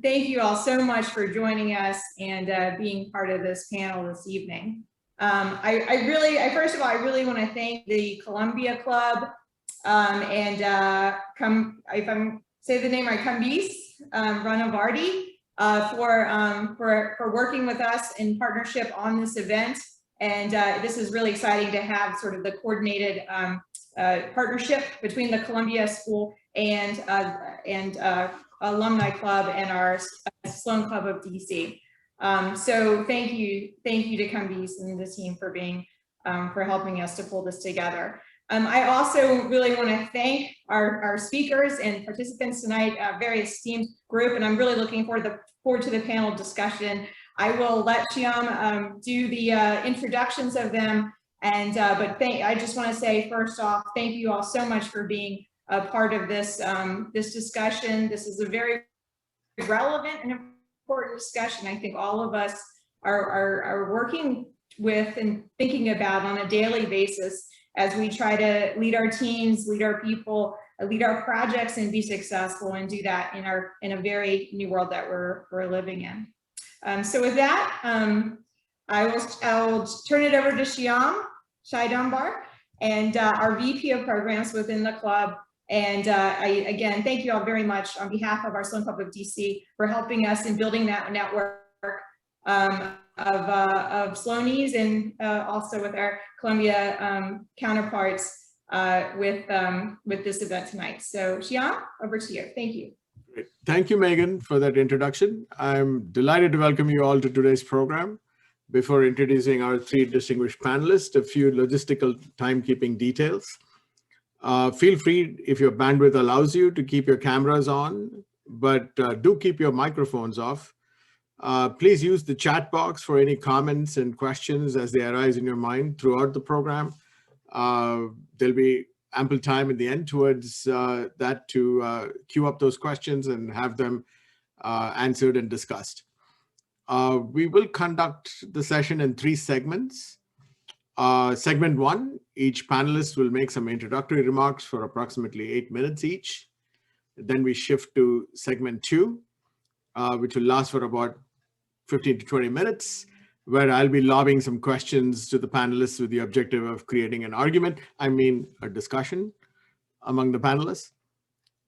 Thank you all so much for joining us and being part of this panel this evening. First of all, I really want to thank the Columbia Club if I'm say the name right, Kambis Ranavardi, for working with us in partnership on this event. And this is really exciting to have sort of the coordinated partnership between the Columbia School and Alumni Club and our Sloan Club of DC. So thank you to Kambis and the team for for helping us to pull this together. I also really want to thank our speakers and participants tonight, a very esteemed group, and I'm really looking forward to the panel discussion. I will let Shyam do the introductions of them, I just want to say first off, thank you all so much for being a part of this this discussion. This is a very relevant and important discussion. I think all of us are working with and thinking about on a daily basis as we try to lead our teams, lead our people, lead our projects, and be successful, and do that in a very new world that we're living in. So with that, I will turn it over to Chidamber, and our VP of programs within the club. And again, thank you all very much on behalf of our Sloan Club of DC for helping us in building that network of Sloanies, and also with our Columbia counterparts with this event tonight. So Shyam, over to you. Thank you. Great. Thank you, Megan, for that introduction. I'm delighted to welcome you all to today's program. Before introducing our three distinguished panelists, a few logistical timekeeping details. Feel free, if your bandwidth allows you, to keep your cameras on, but do keep your microphones off. Please use the chat box for any comments and questions as they arise in your mind throughout the program. There'll be ample time in the end towards that to queue up those questions and have them answered and discussed. We will conduct the session in 3 segments. Segment 1, each panelist will make some introductory remarks for approximately 8 minutes each. Then we shift to segment 2, which will last for about 15 to 20 minutes, where I'll be lobbing some questions to the panelists with the objective of creating an argument, a discussion among the panelists.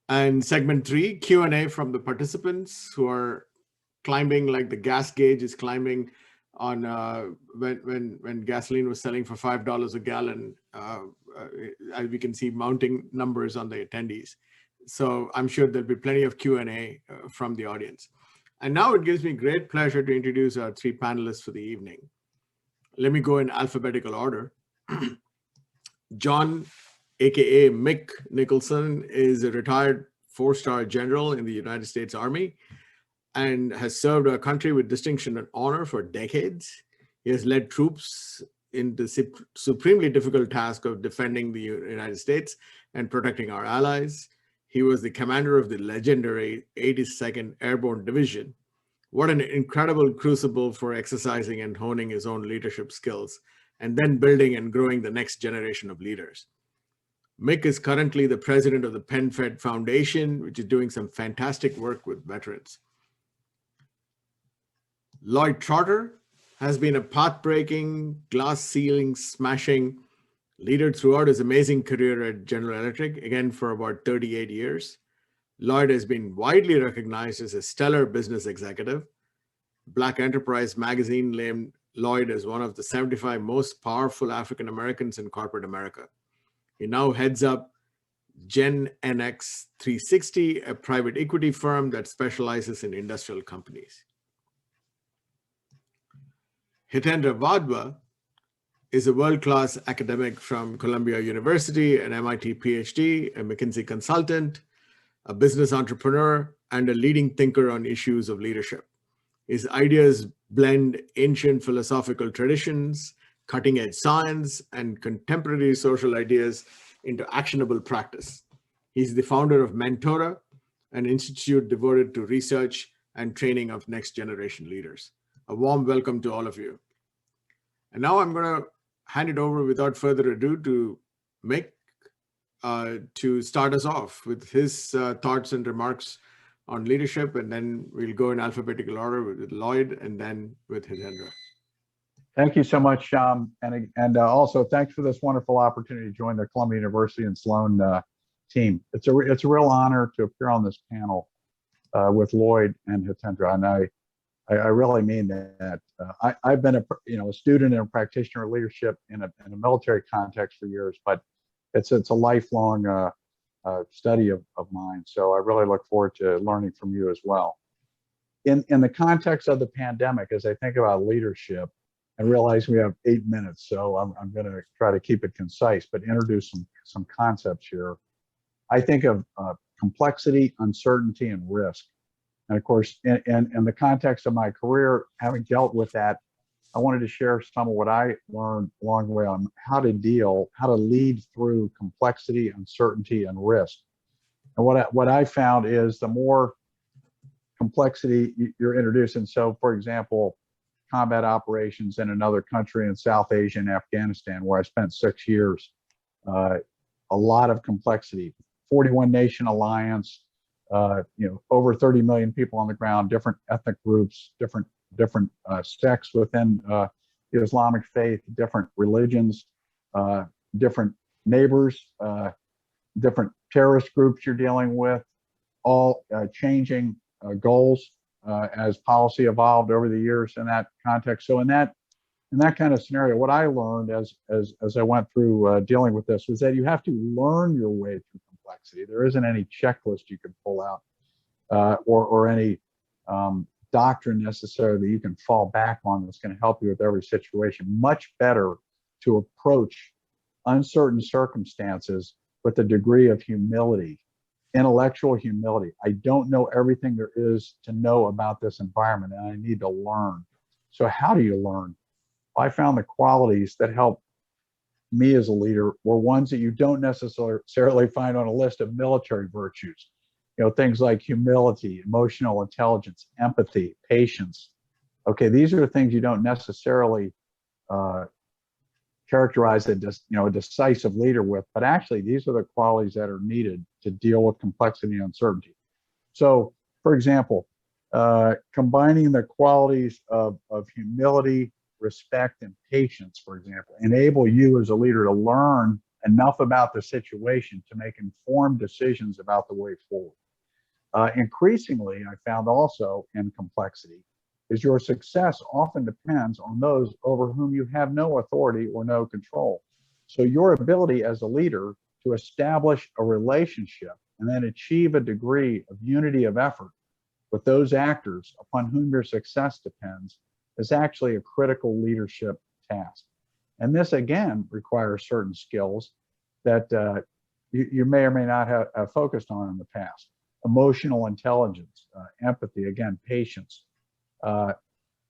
And segment 3, Q&A from the participants who are climbing like the gas gauge is climbing on when gasoline was selling for $5 a gallon. We can see mounting numbers on the attendees. So I'm sure there'll be plenty of Q&A from the audience. And now it gives me great pleasure to introduce our 3 panelists for the evening. Let me go in alphabetical order. John, AKA Mick Nicholson, is a retired 4-star general in the United States Army and has served our country with distinction and honor for decades. He has led troops in the supremely difficult task of defending the United States and protecting our allies. He was the commander of the legendary 82nd Airborne Division. What an incredible crucible for exercising and honing his own leadership skills, and then building and growing the next generation of leaders. Mick is currently the president of the PenFed Foundation, which is doing some fantastic work with veterans. Lloyd Trotter has been a path-breaking, glass ceiling smashing leader throughout his amazing career at General Electric, again for about 38 years. Lloyd has been widely recognized as a stellar business executive. Black Enterprise magazine named Lloyd as one of the 75 most powerful African Americans in corporate America. He now heads up Gen NX 360, a private equity firm that specializes in industrial companies. Hitendra Wadhwa is a world-class academic from Columbia University, an MIT PhD, a McKinsey consultant, a business entrepreneur, and a leading thinker on issues of leadership. His ideas blend ancient philosophical traditions, cutting-edge science, and contemporary social ideas into actionable practice. He's the founder of Mentora, an institute devoted to research and training of next-generation leaders. A warm welcome to all of you. And now I'm going to hand it over without further ado to Mick to start us off with his thoughts and remarks on leadership, and then we'll go in alphabetical order with Lloyd and then with Hitendra. Thank you so much, Shyam. And also thanks for this wonderful opportunity to join the Columbia University and Sloan team. It's a real honor to appear on this panel with Lloyd and Hitendra. And I really mean that. I've been a student and a practitioner of leadership in a military context for years, but it's a lifelong study of mine. So I really look forward to learning from you as well. In the context of the pandemic, as I think about leadership, I realize we have 8 minutes, so I'm going to try to keep it concise, but introduce some concepts here. I think of complexity, uncertainty, and risk. And of course, in the context of my career, having dealt with that, I wanted to share some of what I learned along the way on how to lead through complexity, uncertainty, and risk. And what I found is the more complexity you're introduced, and so, for example, combat operations in another country in South Asia and Afghanistan, where I spent 6 years, a lot of complexity, 41 nation alliance, over 30 million people on the ground, different ethnic groups, different sects within the Islamic faith, different religions, different neighbors, different terrorist groups you're dealing with, all changing goals as policy evolved over the years in that context. So in that kind of scenario, what I learned as I went through dealing with this was that you have to learn your way through complexity. There isn't any checklist you can pull out or any doctrine necessarily that you can fall back on that's going to help you with every situation. Much better to approach uncertain circumstances with a degree of humility, intellectual humility. I don't know everything there is to know about this environment, and I need to learn. So how do you learn? I found the qualities that help me as a leader were ones that you don't necessarily find on a list of military virtues. Things like humility, emotional intelligence, empathy, patience. Okay, these are the things you don't necessarily characterize a decisive leader with, but actually these are the qualities that are needed to deal with complexity and uncertainty. So, for example, combining the qualities of humility, respect, and patience, for example, enable you as a leader to learn enough about the situation to make informed decisions about the way forward. Increasingly, I found also in complexity is your success often depends on those over whom you have no authority or no control. So your ability as a leader to establish a relationship and then achieve a degree of unity of effort with those actors upon whom your success depends is actually a critical leadership task. And this, again, requires certain skills that you may or may not have focused on in the past. Emotional intelligence, empathy, again, patience.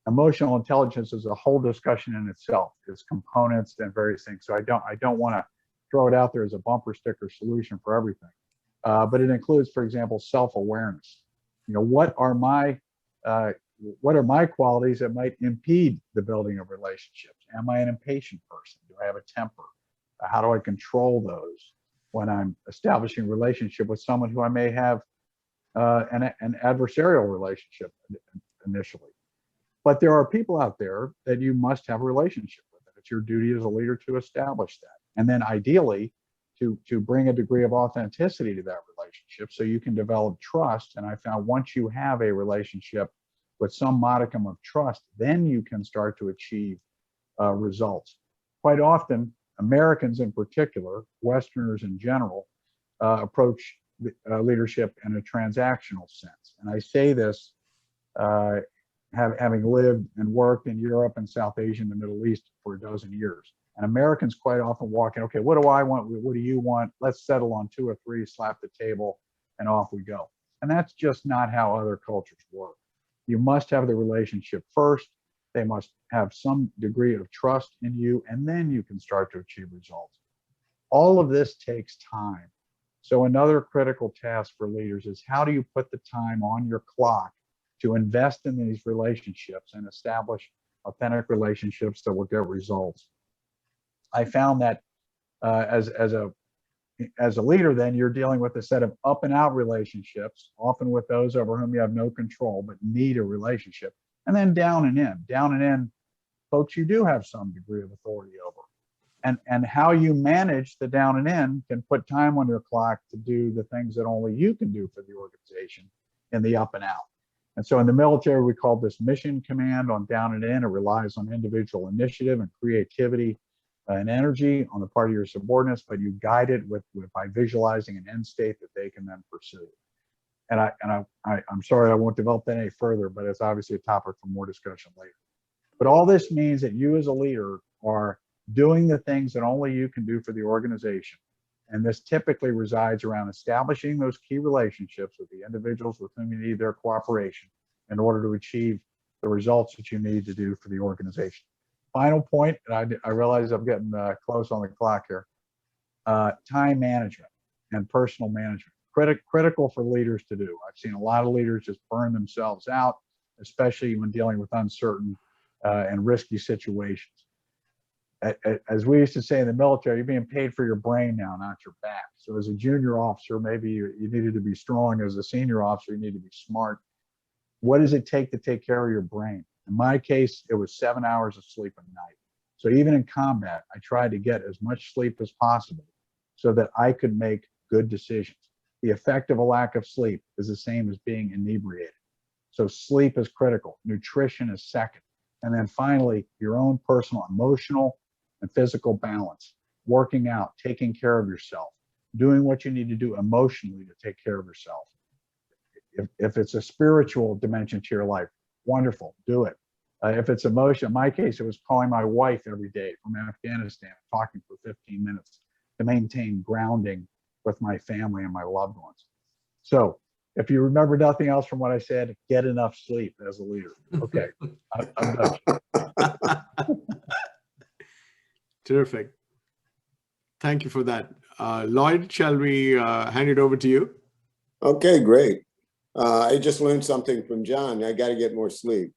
Emotional intelligence is a whole discussion in itself. Its components and various things. So I don't want to throw it out there as a bumper sticker solution for everything. But it includes, for example, self-awareness. What are my qualities that might impede the building of relationships? Am I an impatient person? Do I have a temper? How do I control those when I'm establishing a relationship with someone who I may have an adversarial relationship initially? But there are people out there that you must have a relationship with. It's your duty as a leader to establish that. And then ideally, to bring a degree of authenticity to that relationship so you can develop trust. And I found once you have a relationship with some modicum of trust, then you can start to achieve results. Quite often, Americans in particular, Westerners in general, approach leadership in a transactional sense. And I say this having lived and worked in Europe and South Asia and the Middle East for 12 years. And Americans quite often walk in, okay, what do I want? What do you want? Let's settle on 2 or 3, slap the table, and off we go. And that's just not how other cultures work. You must have the relationship first. They must have some degree of trust in you, and then you can start to achieve results. All of this takes time. So another critical task for leaders is how do you put the time on your clock to invest in these relationships and establish authentic relationships that will get results. I found that as a as a leader, then you're dealing with a set of up and out relationships, often with those over whom you have no control, but need a relationship. And then down and in. Down and in, folks you do have some degree of authority over. And how you manage the down and in can put time on your clock to do the things that only you can do for the organization in the up and out. And so in the military, we call this mission command on down and in. It relies on individual initiative and creativity and energy on the part of your subordinates, but you guide it by visualizing an end state that they can then pursue. And I'm sorry I won't develop that any further, but it's obviously a topic for more discussion later. But all this means that you as a leader are doing the things that only you can do for the organization. And this typically resides around establishing those key relationships with the individuals with whom you need their cooperation in order to achieve the results that you need to do for the organization. Final point, and I realize I'm getting close on the clock here, time management and personal management. Critical for leaders to do. I've seen a lot of leaders just burn themselves out, especially when dealing with uncertain and risky situations. As we used to say in the military, you're being paid for your brain now, not your back. So as a junior officer, maybe you needed to be strong. As a senior officer, you need to be smart. What does it take to take care of your brain? In my case, it was 7 hours of sleep a night. So even in combat, I tried to get as much sleep as possible so that I could make good decisions. The effect of a lack of sleep is the same as being inebriated. So sleep is critical. Nutrition is second. And then finally, your own personal, emotional, and physical balance, working out, taking care of yourself, doing what you need to do emotionally to take care of yourself. If it's a spiritual dimension to your life, wonderful, do it. If it's emotion, in my case, it was calling my wife every day from Afghanistan, talking for 15 minutes to maintain grounding with my family and my loved ones. So if you remember nothing else from what I said, get enough sleep as a leader. Okay, I'm done. Terrific. Thank you for that. Lloyd, shall we hand it over to you? Okay, great. I just learned something from John. I got to get more sleep.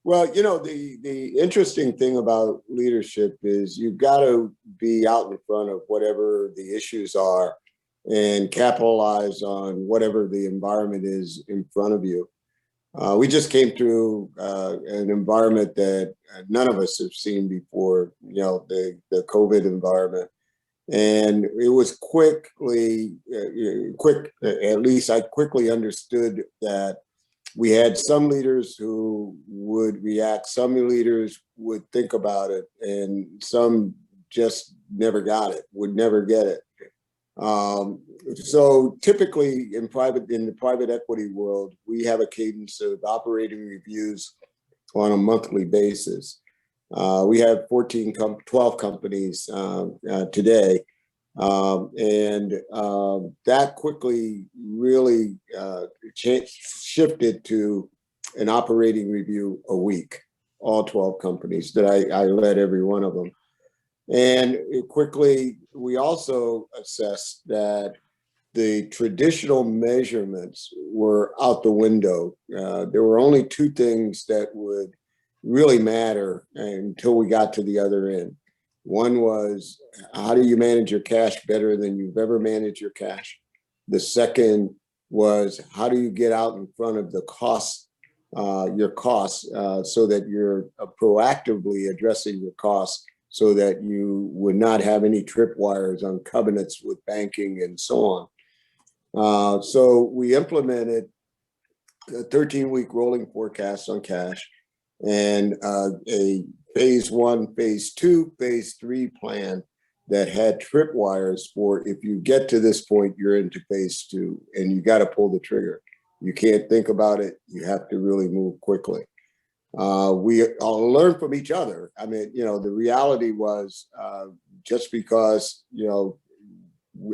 Well, you know, the interesting thing about leadership is you've got to be out in front of whatever the issues are and capitalize on whatever the environment is in front of you. We just came through an environment that none of us have seen before, you know, the COVID environment. And it was quickly, at least I quickly understood that we had some leaders who would react, some leaders would think about it, and some just never got it, would never get it. So typically in the private equity world, we have a cadence of operating reviews on a monthly basis. We have 12 companies today. That quickly really shifted to an operating review a week, all 12 companies that I led every one of them. And quickly, we also assessed that the traditional measurements were out the window. There were only two things that would really matter until we got to the other end. One was, how do you manage your cash better than you've ever managed your cash? The second was, how do you get out in front of the costs, your costs, so that you're proactively addressing your costs so that you would not have any tripwires on covenants with banking and so on. So we implemented a 13-week rolling forecast on cash and a phase 1, phase 2, phase 3 plan that had tripwires for, if you get to this point, you're into phase 2 and you got to pull the trigger. You can't think about it. You have to really move quickly. We all learn from each other. I mean, you know, the reality was just because, you know,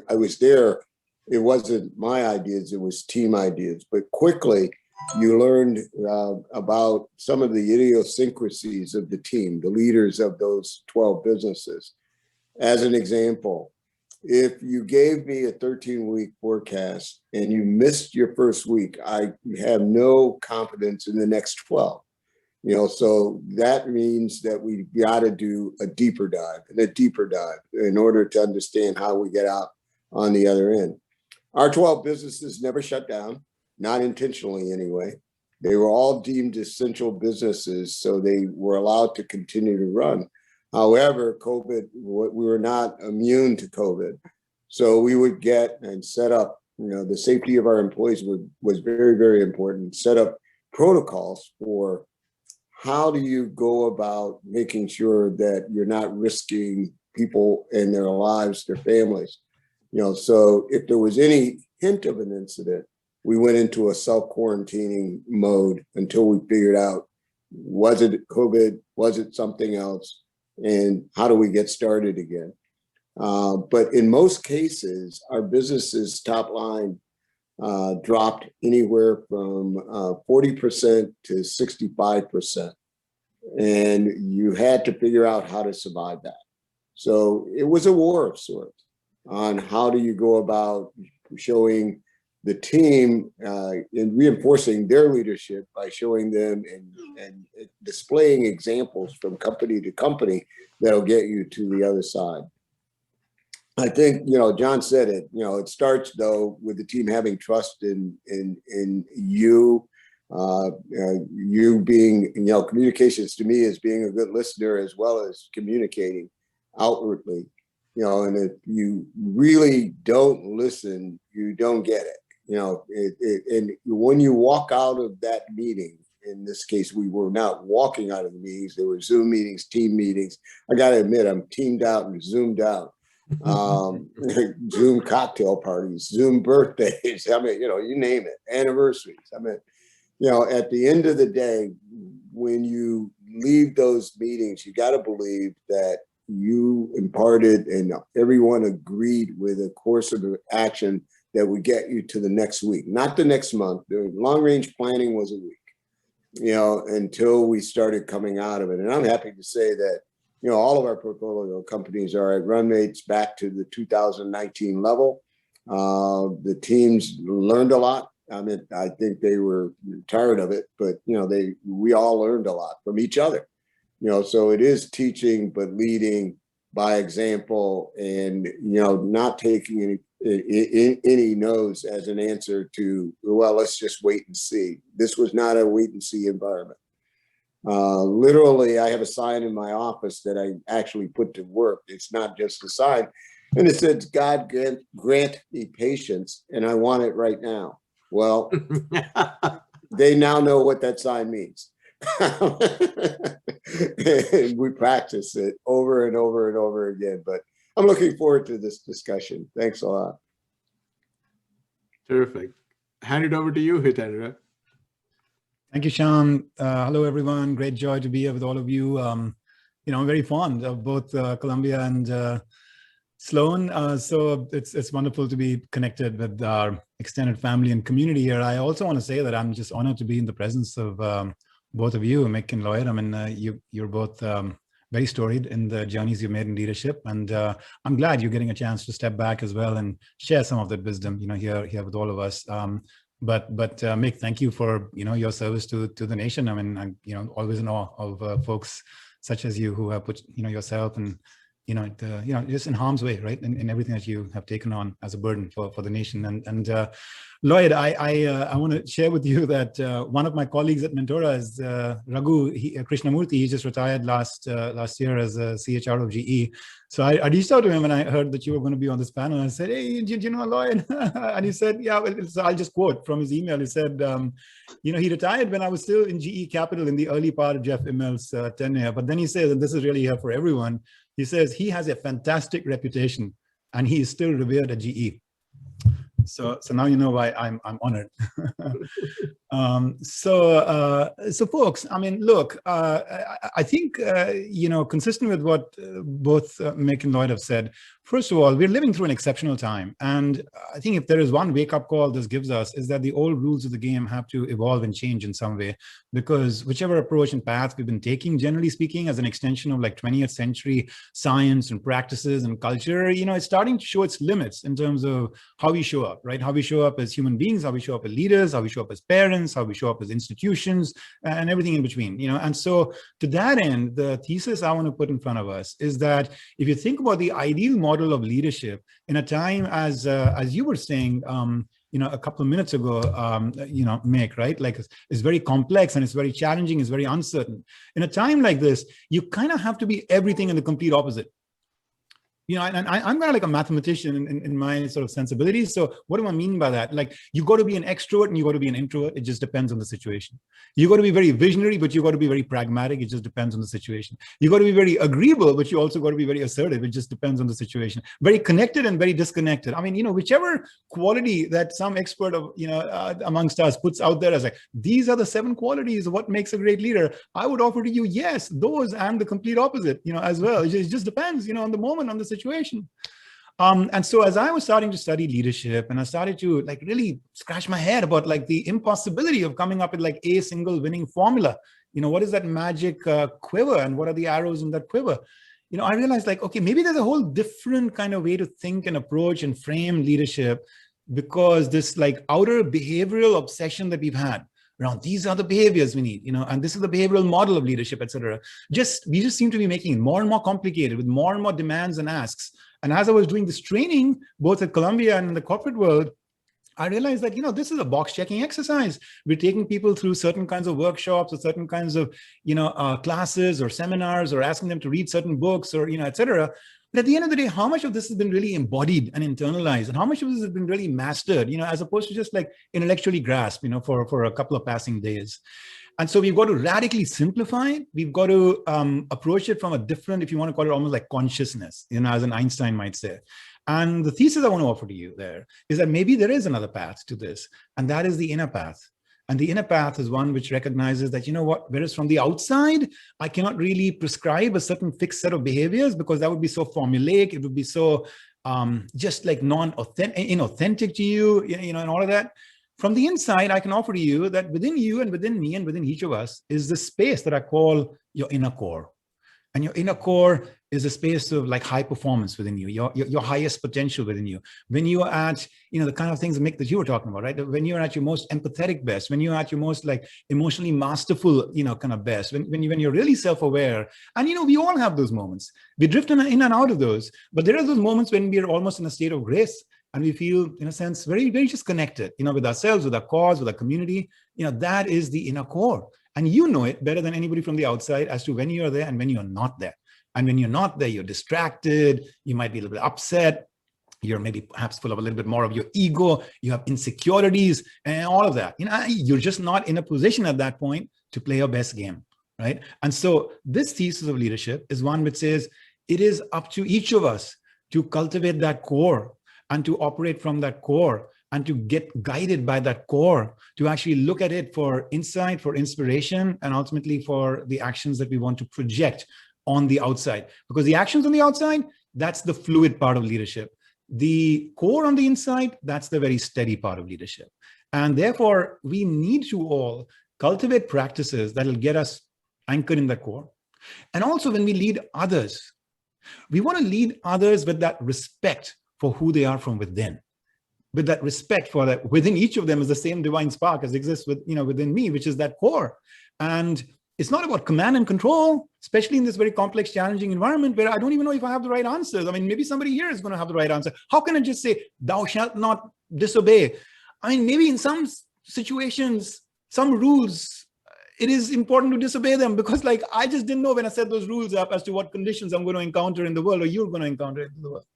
I was there, it wasn't my ideas, it was team ideas. But quickly, you learned about some of the idiosyncrasies of the team, the leaders of those 12 businesses. As an example, if you gave me a 13-week forecast and you missed your first week, I have no confidence in the next 12. So that means that we got to do a deeper dive in order to understand how we get out on the other end. Our 12 businesses never shut down, not intentionally anyway. They were all deemed essential businesses, so they were allowed to continue to run. However, we were not immune to COVID. So we would get and set up, the safety of our employees was very, very important. Set up protocols for how do you go about making sure that you're not risking people and their lives, their families. So if there was any hint of an incident, we went into a self-quarantining mode until we figured out, was it COVID? Was it something else? And how do we get started again? But in most cases, our business's top line dropped anywhere from 40% to 65%. And you had to figure out how to survive that. So it was a war of sorts on how do you go about showing the team and reinforcing their leadership by showing them and displaying examples from company to company that'll get you to the other side. I think, John said it, it starts though with the team having trust in you, you being, communications to me is being a good listener as well as communicating outwardly, and if you really don't listen, you don't get it, and when you walk out of that meeting, in this case, we were not walking out of the meetings, there were Zoom meetings, team meetings. I got to admit, I'm teamed out and zoomed out. Zoom cocktail parties, Zoom birthdays, you name it, anniversaries. At the end of the day, when you leave those meetings, you got to believe that you imparted and everyone agreed with a course of action that would get you to the next week, not the next month. The long range planning was a week, until we started coming out of it. And I'm happy to say that all of our portfolio companies are at run rates back to the 2019 level. The teams learned a lot. I think they were tired of it, but we all learned a lot from each other. So it is teaching, but leading by example, and not taking any no's as an answer to, well, let's just wait and see. This was not a wait and see environment. Literally, I have a sign in my office that I actually put to work. It's not just a sign. And it says, God grant me patience, and I want it right now. Well, they now know what that sign means. And we practice it over and over and over again. But I'm looking forward to this discussion. Thanks a lot. Terrific. Hand it over to you, Hitendra. Thank you, Shyam. Hello, everyone. Great joy to be here with all of you. I'm very fond of both Columbia and Sloan. So it's wonderful to be connected with our extended family and community here. I also want to say that I'm just honored to be in the presence of both of you, Mick and Lloyd. You're both very storied in the journeys you've made in leadership. And I'm glad you're getting a chance to step back as well and share some of that wisdom, here with all of us. But Mick, thank you for your service to the nation. I'm always in awe of folks such as you who have put yourself and just in harm's way, right, in everything that you have taken on as a burden for the nation. And Lloyd, I want to share with you that one of my colleagues at Mentora is Raghu Krishnamurthy. He just retired last year as a CHR of GE. So I reached out to him and I heard that you were going to be on this panel. And I said, hey, do you know Lloyd? And he said, yeah, so I'll just quote from his email. He said, he retired when I was still in GE Capital in the early part of Jeff Immel's tenure. But then he says, and this is really here for everyone, he says he has a fantastic reputation and he is still revered at GE. So now you know why I'm honored. So folks, look, I think, consistent with what both Mick and Lloyd have said, first of all, we're living through an exceptional time. And I think if there is one wake-up call this gives us is that the old rules of the game have to evolve and change in some way, because whichever approach and path we've been taking, generally speaking, as an extension of like 20th century science and practices and culture, it's starting to show its limits in terms of how we show up, right? How we show up as human beings, how we show up as leaders, how we show up as parents, students, how we show up as institutions, and everything in between, And so to that end, the thesis I want to put in front of us is that if you think about the ideal model of leadership in a time as you were saying, a couple of minutes ago, Mick, right? Like it's very complex and it's very challenging, it's very uncertain. In a time like this, you kind of have to be everything and the complete opposite. And I'm kind of like a mathematician in my sort of sensibilities. So what do I mean by that? Like you got to be an extrovert and you got to be an introvert. It just depends on the situation. You got to be very visionary, but you got to be very pragmatic. It just depends on the situation. You got to be very agreeable, but you also got to be very assertive. It just depends on the situation. Very connected and very disconnected. I mean, whichever quality that some expert of, amongst us puts out there as like, these are the 7 qualities of what makes a great leader. I would offer to you, yes, those and the complete opposite, as well. It just depends, on the moment, on the situation. And so as I was starting to study leadership and I started to like really scratch my head about like the impossibility of coming up with like a single winning formula, what is that magic quiver and what are the arrows in that quiver? I realized like, okay, maybe there's a whole different kind of way to think and approach and frame leadership, because this like outer behavioral obsession that we've had around these are the behaviors we need, and this is the behavioral model of leadership, etc. We just seem to be making it more and more complicated with more and more demands and asks. And as I was doing this training, both at Columbia and in the corporate world, I realized that, this is a box checking exercise. We're taking people through certain kinds of workshops or certain kinds of, classes or seminars or asking them to read certain books or, etc. But at the end of the day, how much of this has been really embodied and internalized, and how much of this has been really mastered, as opposed to just like intellectually grasped, for a couple of passing days. And so we've got to radically simplify it. We've got to approach it from a different, if you want to call it almost like consciousness, as an Einstein might say. And the thesis I want to offer to you there is that maybe there is another path to this, and that is the inner path. And the inner path is one which recognizes that, whereas from the outside, I cannot really prescribe a certain fixed set of behaviors because that would be so formulaic. It would be so just like inauthentic to you, and all of that. From the inside, I can offer to you that within you and within me and within each of us is the space that I call your inner core. And your inner core is a space of like high performance within you, your highest potential within you. When you are at, the kind of things, Mick, that you were talking about, right? When you're at your most empathetic best, when you're at your most like emotionally masterful, kind of best, when you're really self-aware. And, we all have those moments. We drift in and out of those. But there are those moments when we are almost in a state of grace and we feel, in a sense, very, very just connected, with ourselves, with our cause, with our community. That is the inner core. And you know it better than anybody from the outside as to when you're there and when you're not there. And when you're not there, you're distracted, you might be a little bit upset, you're maybe perhaps full of a little bit more of your ego, you have insecurities and all of that. You're just not in a position at that point to play your best game, right? And so this thesis of leadership is one which says it is up to each of us to cultivate that core and to operate from that core and to get guided by that core, to actually look at it for insight, for inspiration, and ultimately for the actions that we want to project on the outside. Because the actions on the outside, that's the fluid part of leadership. The core on the inside, that's the very steady part of leadership. And therefore, we need to all cultivate practices that will get us anchored in the core. And also when we lead others, we want to lead others with that respect for who they are from within. With that respect for that within each of them is the same divine spark as exists within me, which is that core. And it's not about command and control, especially in this very complex, challenging environment where I don't even know if I have the right answers. I mean, maybe somebody here is going to have the right answer. How can I just say, thou shalt not disobey? I mean, maybe in some situations, some rules, it is important to disobey them because like, I just didn't know when I set those rules up as to what conditions I'm going to encounter in the world or you're going to encounter in the world.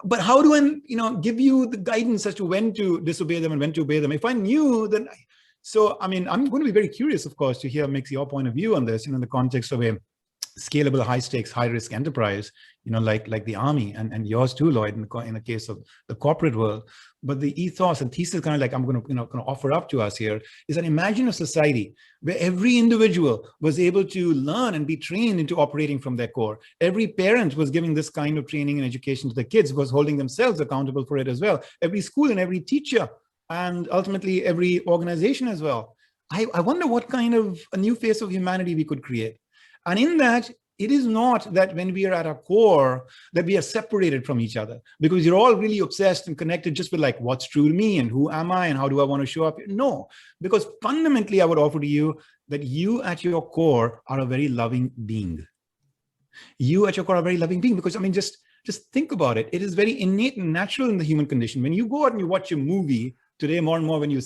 But how do I, give you the guidance as to when to disobey them and when to obey them? If I knew, then, I mean, I'm going to be very curious, of course, to hear Mick's your point of view on this, in the context of a scalable, high stakes, high risk enterprise, like the army and yours too, Lloyd, in the case of the corporate world. But the ethos and thesis kind of like I'm going to offer up to us here is that imagine a society where every individual was able to learn and be trained into operating from their core. Every parent was giving this kind of training and education to the kids, was holding themselves accountable for it as well. Every school and every teacher and ultimately every organization as well. I wonder what kind of a new face of humanity we could create. And in that, it is not that when we are at our core that we are separated from each other, because you're all really obsessed and connected just with like what's true to me and who am I and how do I want to show up. No, because fundamentally I would offer to you that you at your core are a very loving being. You at your core are a very loving being, because I mean, just think about it. It is very innate and natural in the human condition. When you go out and you watch a movie today, more and more when you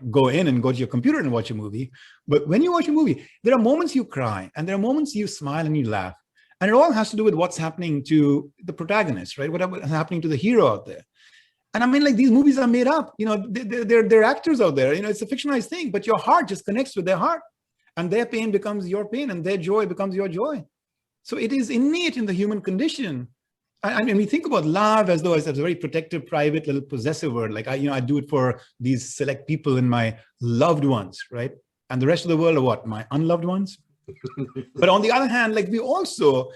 go in and go to your computer and watch a movie. But when you watch a movie, there are moments you cry and there are moments you smile and you laugh. And it all has to do with what's happening to the protagonist, right? Whatever's happening to the hero out there. And I mean, like, these movies are made up, they're actors out there, it's a fictionalized thing, but your heart just connects with their heart, and their pain becomes your pain and their joy becomes your joy. So it is innate in the human condition. And we think about love as though it's a very protective, private, little possessive word. Like I do it for these select people and my loved ones, right? And the rest of the world are what? My unloved ones. But on the other hand, like we also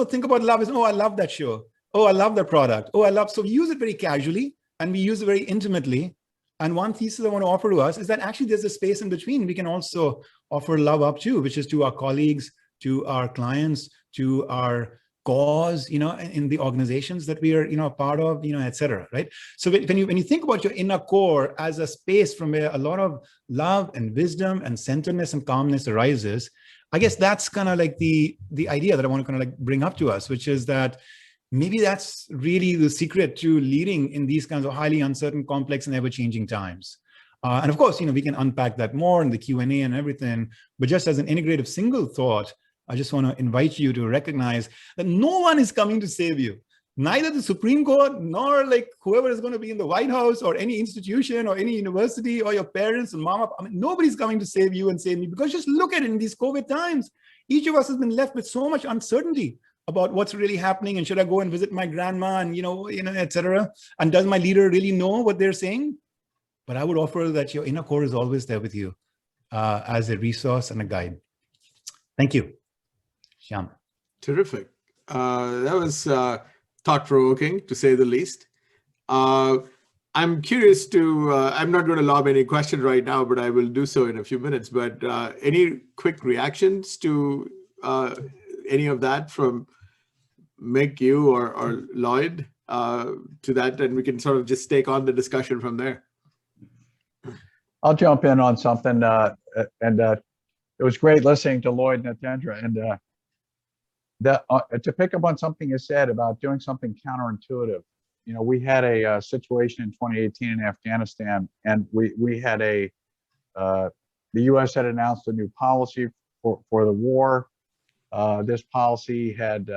think about love as, oh, I love that show. Oh, I love that product. Oh, I love. So we use it very casually and we use it very intimately. And one thesis I want to offer to us is that actually there's a space in between. We can also offer love up too, which is to our colleagues, to our clients, to our cause, in the organizations that we are, a part of, et cetera, right? So when you think about your inner core as a space from where a lot of love and wisdom and centeredness and calmness arises, I guess that's kind of like the idea that I want to kind of like bring up to us, which is that maybe that's really the secret to leading in these kinds of highly uncertain, complex, and ever-changing times. And of course, we can unpack that more in the Q&A and everything, but just as an integrative single thought, I just want to invite you to recognize that no one is coming to save you. Neither the Supreme Court, nor like whoever is going to be in the White House or any institution or any university or your parents and mama. I mean, nobody's coming to save you and save me, because just look at it in these COVID times. Each of us has been left with so much uncertainty about what's really happening, and should I go and visit my grandma and, et cetera. And does my leader really know what they're saying? But I would offer that your inner core is always there with you as a resource and a guide. Thank you. Shyam. Terrific. That was thought-provoking, to say the least. I'm curious to, I'm not going to lob any question right now, but I will do so in a few minutes. But any quick reactions to any of that from Mick, you or Lloyd to that? And we can sort of just take on the discussion from there. I'll jump in on something. It was great listening to Lloyd and Hitendra. And to pick up on something you said about doing something counterintuitive, we had a situation in 2018 in Afghanistan, and we had the U.S. had announced a new policy for the war. This policy had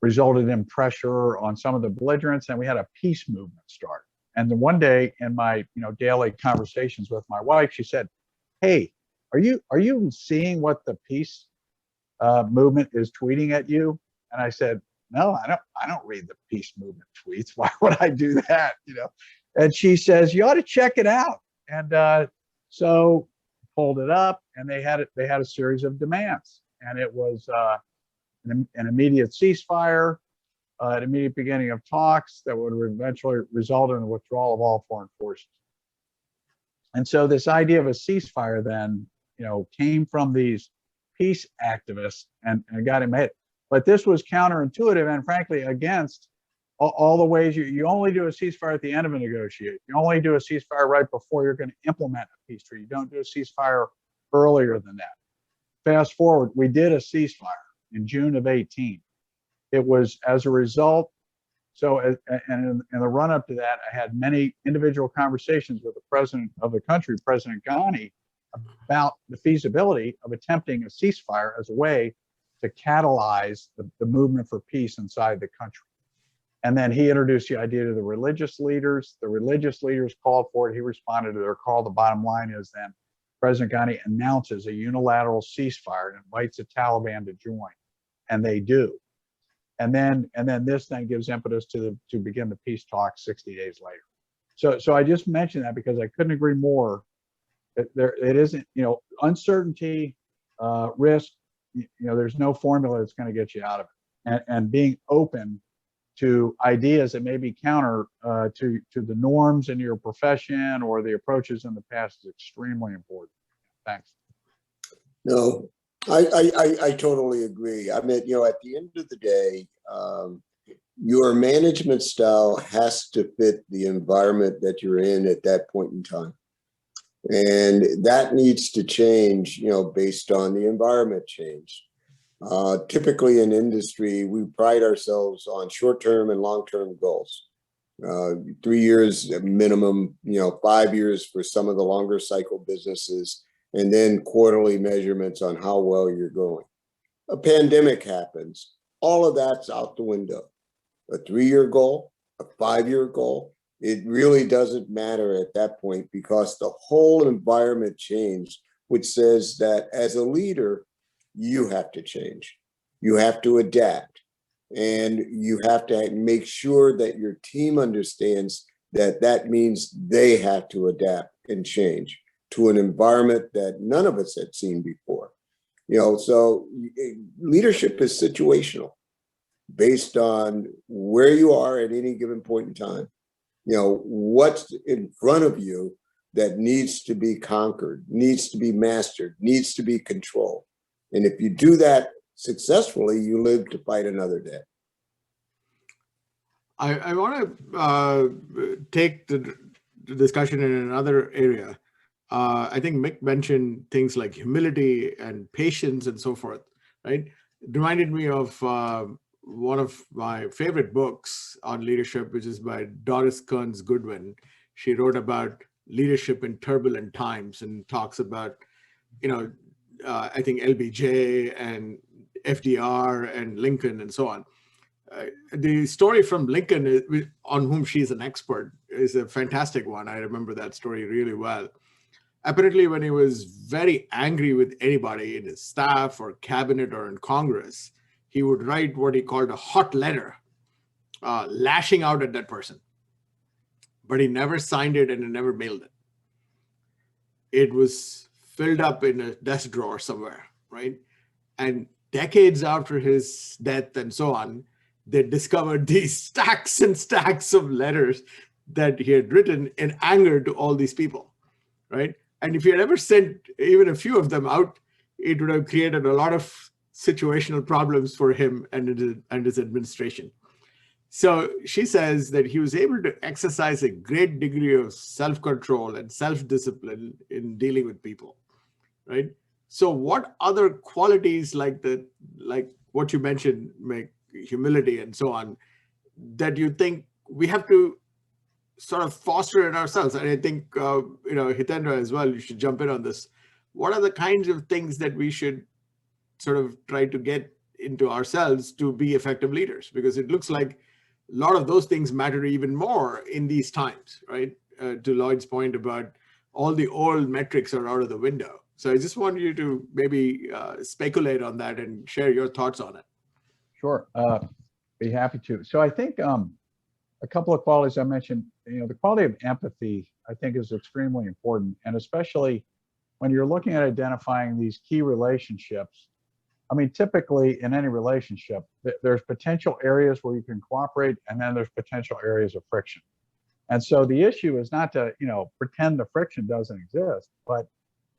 resulted in pressure on some of the belligerents, and we had a peace movement start. And then one day in my daily conversations with my wife, she said, "Hey, are you seeing what the peace movement is tweeting at you?" And I said, "No, I don't read the peace movement tweets. Why would I do that?" And she says, "You ought to check it out." And so pulled it up, and they had a series of demands, and it was an immediate ceasefire, an immediate beginning of talks that would eventually result in the withdrawal of all foreign forces. And so this idea of a ceasefire then, came from these peace activists and got him hit. But this was counterintuitive and frankly against all the ways you only do a ceasefire at the end of a negotiation. You only do a ceasefire right before you're going to implement a peace treaty. You don't do a ceasefire earlier than that. Fast forward, we did a ceasefire in June of 18. It was as a result. So, and in the run up to that, I had many individual conversations with the president of the country, President Ghani, about the feasibility of attempting a ceasefire as a way to catalyze the movement for peace inside the country. And then he introduced the idea to the religious leaders. The religious leaders called for it. He responded to their call. The bottom line is then President Ghani announces a unilateral ceasefire and invites the Taliban to join, and they do. And then this then gives impetus to begin the peace talks 60 days later. So I just mentioned that because I couldn't agree more. It isn't, uncertainty, risk, there's no formula that's going to get you out of it. And being open to ideas that may be counter to the norms in your profession or the approaches in the past is extremely important. Thanks. No, I totally agree. I mean, at the end of the day, your management style has to fit the environment that you're in at that point in time. And that needs to change, based on the environment change. Typically in industry, we pride ourselves on short-term and long-term goals. 3 years minimum, 5 years for some of the longer cycle businesses, and then quarterly measurements on how well you're going. A pandemic happens, all of that's out the window. A 3-year goal, a 5-year goal, it really doesn't matter at that point, because the whole environment changed, which says that as a leader, you have to change. You have to adapt, and you have to make sure that your team understands that that means they have to adapt and change to an environment that none of us had seen before. So leadership is situational based on where you are at any given point in time. What's in front of you that needs to be conquered, needs to be mastered, needs to be controlled. And if you do that successfully, you live to fight another day. I want to take the discussion in another area. I think Mick mentioned things like humility and patience and so forth, right? It reminded me of one of my favorite books on leadership, which is by Doris Kearns Goodwin. She wrote about leadership in turbulent times and talks about, I think LBJ and FDR and Lincoln and so on. The story from Lincoln, on whom she's an expert, is a fantastic one. I remember that story really well. Apparently, when he was very angry with anybody in his staff or cabinet or in Congress, he would write what he called a hot letter, lashing out at that person. But he never signed it and he never mailed it. It was filled up in a desk drawer somewhere, right? And decades after his death and so on, they discovered these stacks and stacks of letters that he had written in anger to all these people, right? And if he had ever sent even a few of them out, it would have created a lot of situational problems for him and his administration. So she says that he was able to exercise a great degree of self-control and self-discipline in dealing with people, right? So what other qualities like what you mentioned, make humility and so on, that you think we have to sort of foster in ourselves? And I think, Hitendra as well, you should jump in on this. What are the kinds of things that we should sort of try to get into ourselves to be effective leaders? Because it looks like a lot of those things matter even more in these times, right? To Lloyd's point about all the old metrics are out of the window. So I just want you to maybe speculate on that and share your thoughts on it. Sure, be happy to. So I think a couple of qualities I mentioned, the quality of empathy, I think, is extremely important. And especially when you're looking at identifying these key relationships, I mean, typically in any relationship, there's potential areas where you can cooperate, and then there's potential areas of friction. And so the issue is not to, pretend the friction doesn't exist, but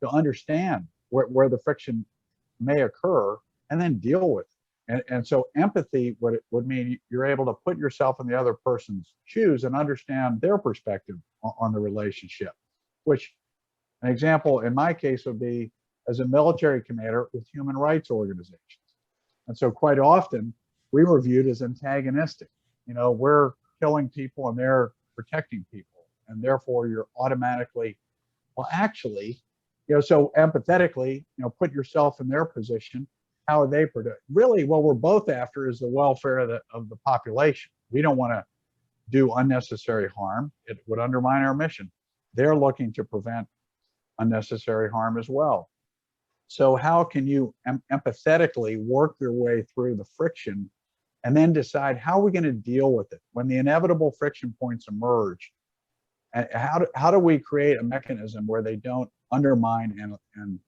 to understand where the friction may occur and then deal with it. And so empathy would mean you're able to put yourself in the other person's shoes and understand their perspective on the relationship, which an example in my case would be as a military commander with human rights organizations. And so quite often we were viewed as antagonistic. We're killing people and they're protecting people. And therefore you're automatically, well, actually, so empathetically, put yourself in their position. How are they protected? Really, what we're both after is the welfare of the population. We don't want to do unnecessary harm. It would undermine our mission. They're looking to prevent unnecessary harm as well. So how can you empathetically work your way through the friction and then decide how are we going to deal with it when the inevitable friction points emerge? And how do we create a mechanism where they don't undermine and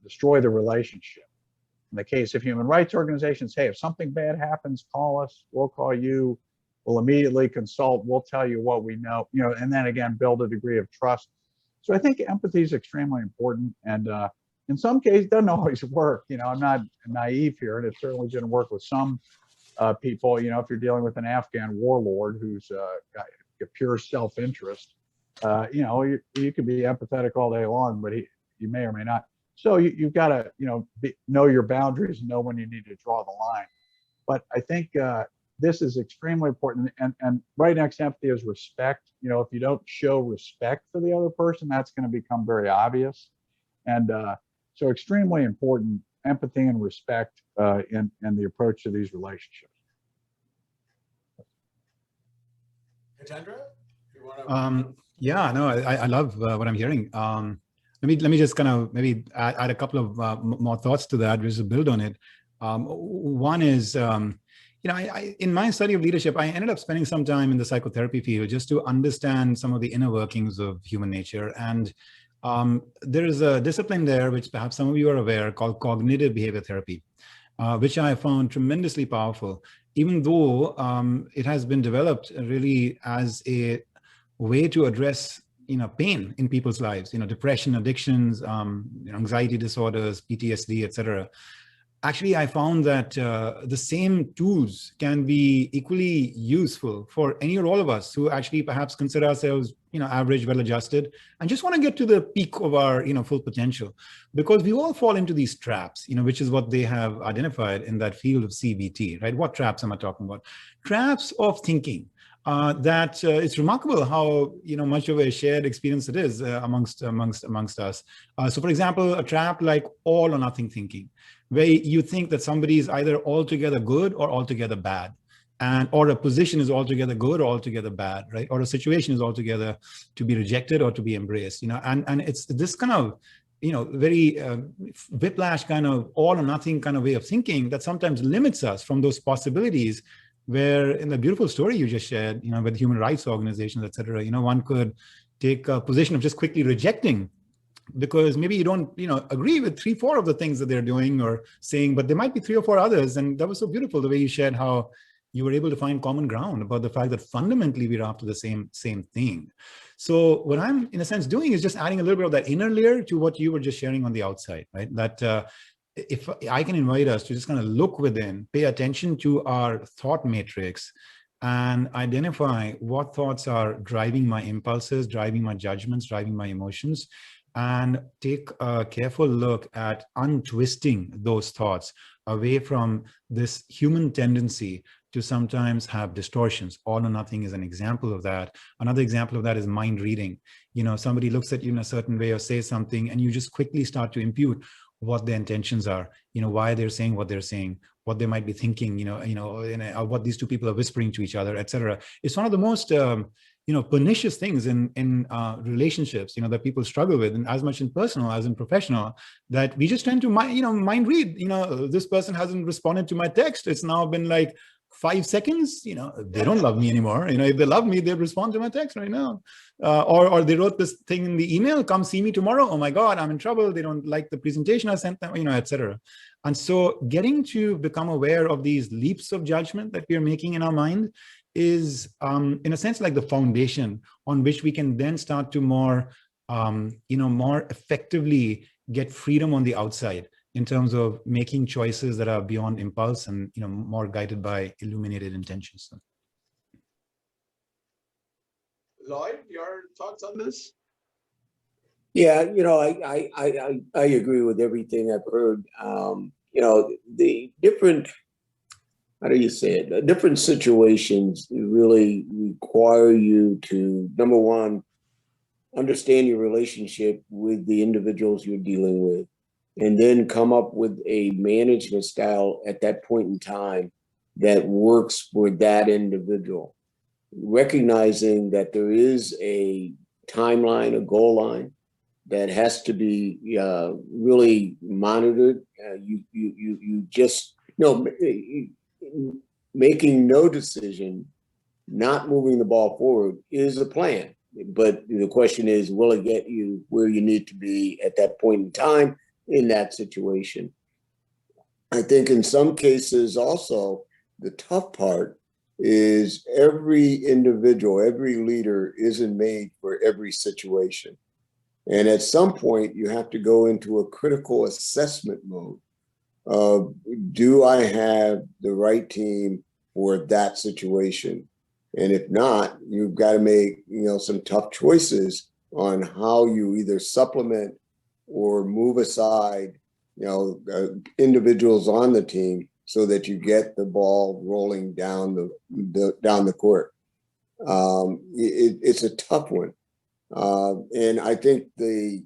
destroy the relationship? In the case of human rights organizations, hey, if something bad happens, call us, we'll call you, we'll immediately consult, we'll tell you what we know, and then again, build a degree of trust. So I think empathy is extremely important. And in some cases, it doesn't always work. I'm not naive here, and it certainly didn't work with some people. If you're dealing with an Afghan warlord who's got a pure self-interest, you can be empathetic all day long, but you may or may not. So you've got to, know your boundaries and know when you need to draw the line. But I think this is extremely important. And right next to empathy is respect. If you don't show respect for the other person, that's going to become very obvious. And so extremely important, empathy and respect in the approach to these relationships. Hitendra, you want to? Yeah, no, I love what I'm hearing. Let me just kind of maybe add a couple of more thoughts to that, just to build on it. One is, in my study of leadership, I ended up spending some time in the psychotherapy field just to understand some of the inner workings of human nature. And there is a discipline there, which perhaps some of you are aware, called cognitive behavior therapy, which I found tremendously powerful, even though it has been developed really as a way to address pain in people's lives, depression, addictions, anxiety disorders, PTSD, etc. Actually, I found that the same tools can be equally useful for any or all of us who actually perhaps consider ourselves, average, well-adjusted, and just want to get to the peak of our, full potential. Because we all fall into these traps, which is what they have identified in that field of CBT, right? What traps am I talking about? Traps of thinking. That it's remarkable how much of a shared experience it is amongst us. So, for example, a trap like all or nothing thinking, where you think that somebody is either altogether good or altogether bad, or a position is altogether good or altogether bad, right? Or a situation is altogether to be rejected or to be embraced. And it's this kind of very whiplash kind of all or nothing kind of way of thinking that sometimes limits us from those possibilities. Where in the beautiful story you just shared, with human rights organizations, et cetera, one could take a position of just quickly rejecting because maybe you don't, agree with 3-4 of the things that they're doing or saying, but there might be 3 or 4 others. And that was so beautiful, the way you shared how you were able to find common ground about the fact that fundamentally we're after the same thing. So what I'm in a sense doing is just adding a little bit of that inner layer to what you were just sharing on the outside, right? That, if I can invite us to just kind of look within, pay attention to our thought matrix and identify what thoughts are driving my impulses, driving my judgments, driving my emotions, and take a careful look at untwisting those thoughts away from this human tendency to sometimes have distortions. All or nothing is an example of that. Another example of that is mind reading. Somebody looks at you in a certain way or says something, and you just quickly start to impute what their intentions are, why they're saying what they're saying, what they might be thinking, what these two people are whispering to each other, etc. It's one of the most, pernicious things in relationships, that people struggle with, and as much in personal as in professional, that we just tend to mind read. This person hasn't responded to my text. It's now been like 5 seconds, they don't love me anymore. If they love me, they'd respond to my text right now. Or they wrote this thing in the email, come see me tomorrow. Oh my God, I'm in trouble. They don't like the presentation I sent them, etc. And so getting to become aware of these leaps of judgment that we're making in our mind is, in a sense, like the foundation on which we can then start to more effectively get freedom on the outside, in terms of making choices that are beyond impulse and more guided by illuminated intentions. Lloyd, your thoughts on this? Yeah, I agree with everything I've heard. The different, how do you say it? The different situations really require you to, number one, understand your relationship with the individuals you're dealing with, and then come up with a management style at that point in time that works for that individual. Recognizing that there is a timeline, a goal line that has to be really monitored. You just, making no decision, not moving the ball forward is a plan. But the question is, will it get you where you need to be at that point in time in that situation? I think in some cases also, the tough part is every individual, every leader isn't made for every situation. And at some point, you have to go into a critical assessment mode of, do I have the right team for that situation? And if not, you've got to make, some tough choices on how you either supplement or move aside, individuals on the team so that you get the ball rolling down the court. It's a tough one. And I think the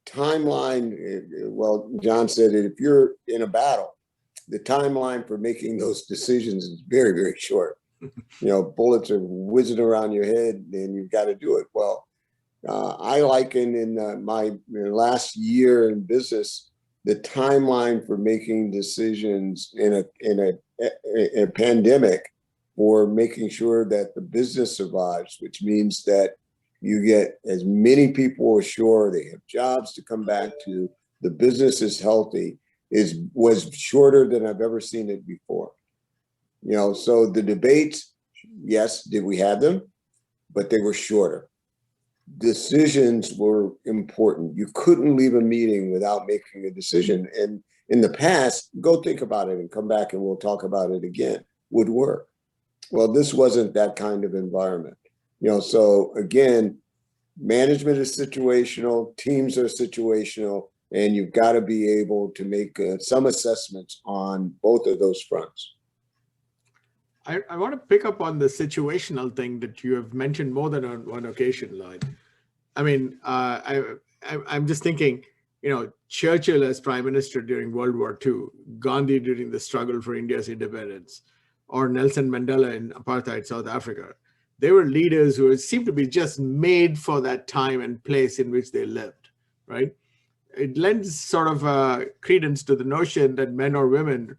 timeline, well, John said it, if you're in a battle, the timeline for making those decisions is very, very short. Bullets are whizzing around your head and you've got to do it. Well, I liken in my last year in business, the timeline for making decisions in a pandemic, or making sure that the business survives, which means that you get as many people ashore, they have jobs to come back to, the business is healthy, was shorter than I've ever seen it before. So the debates, yes, did we have them? But they were shorter. Decisions were important. You couldn't leave a meeting without making a decision. And in the past, go think about it and come back and we'll talk about it again, would work. Well, this wasn't that kind of environment. So again, management is situational, teams are situational, and you've got to be able to make some assessments on both of those fronts. I want to pick up on the situational thing that you have mentioned more than on one occasion, Lloyd. I mean, I'm just thinking, Churchill as prime minister during World War II, Gandhi during the struggle for India's independence, or Nelson Mandela in apartheid South Africa. They were leaders who seemed to be just made for that time and place in which they lived, right? It lends sort of credence to the notion that men or women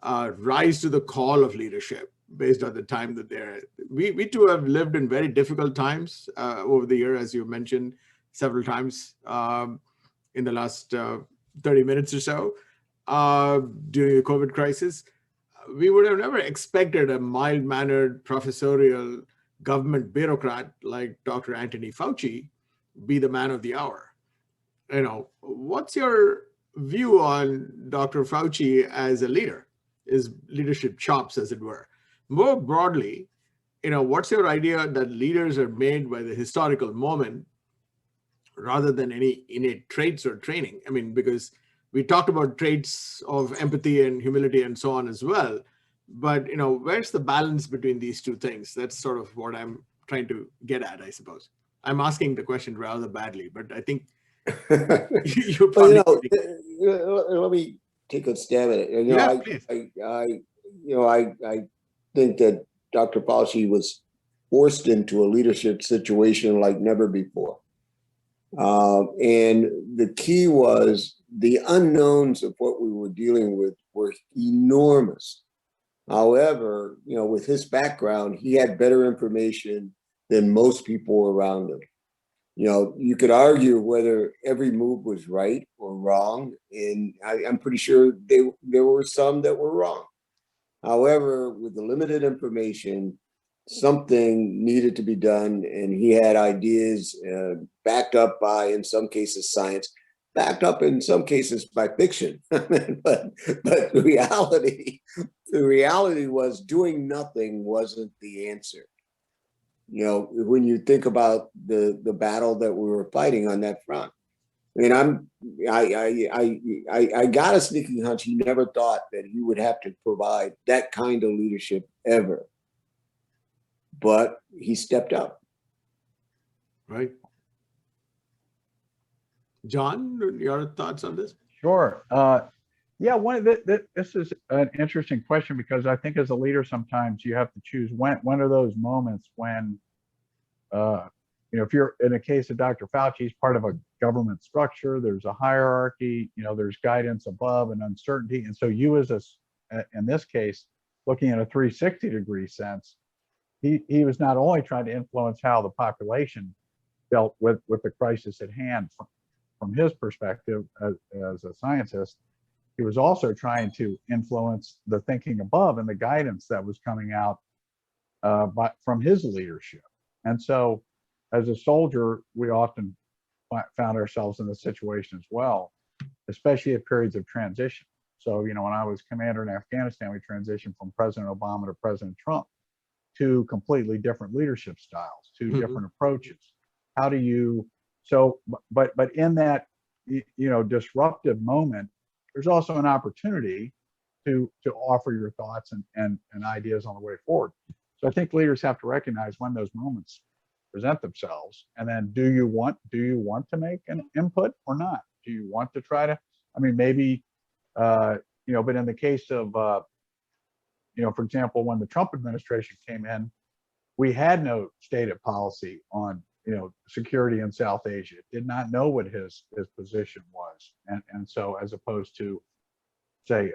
rise to the call of leadership based on the time that they're at. We too have lived in very difficult times over the year, as you mentioned several times in the last 30 minutes or so during the COVID crisis. We would have never expected a mild-mannered professorial government bureaucrat like Dr. Anthony Fauci be the man of the hour. What's your view on Dr. Fauci as a leader, his leadership chops, as it were? More broadly, what's your idea that leaders are made by the historical moment rather than any innate traits or training? I mean, because we talked about traits of empathy and humility and so on as well. But, where's the balance between these two things? That's sort of what I'm trying to get at, I suppose. I'm asking the question rather badly, but I think you probably... let me take a stab at it. Yeah, please. I think that Dr. Fauci was forced into a leadership situation like never before. And the key was the unknowns of what we were dealing with were enormous. However, with his background, he had better information than most people around him. You could argue whether every move was right or wrong, and I'm pretty sure there were some that were wrong. However, with the limited information, something needed to be done, and he had ideas backed up by, in some cases, science, backed up in some cases by fiction. but the reality was doing nothing wasn't the answer. When you think about the battle that we were fighting on that front. I mean, I got a sneaking hunch he never thought that he would have to provide that kind of leadership ever. But he stepped up. Right. John, your thoughts on this? Sure. Yeah, this is an interesting question, because I think as a leader, sometimes you have to choose when are those moments when, if you're in a case of Dr. Fauci, he's part of a government structure, there's a hierarchy, there's guidance above and uncertainty. And so you in this case, looking at a 360-degree sense, he was not only trying to influence how the population dealt with the crisis at hand from his perspective as a scientist, he was also trying to influence the thinking above and the guidance that was coming out from his leadership. And so as a soldier, we often found ourselves in this situation as well, especially at periods of transition. So, when I was commander in Afghanistan, we transitioned from President Obama to President Trump, two completely different leadership styles, two different approaches. How do you, but in that, disruptive moment, there's also an opportunity to offer your thoughts and ideas on the way forward. So I think leaders have to recognize when those moments present themselves, and then do you want to make an input or not? Do you want to try to, maybe, but in the case of, for example, when the Trump administration came in, we had no stated policy on, security in South Asia. Did not know what his position was. And so as opposed to, say,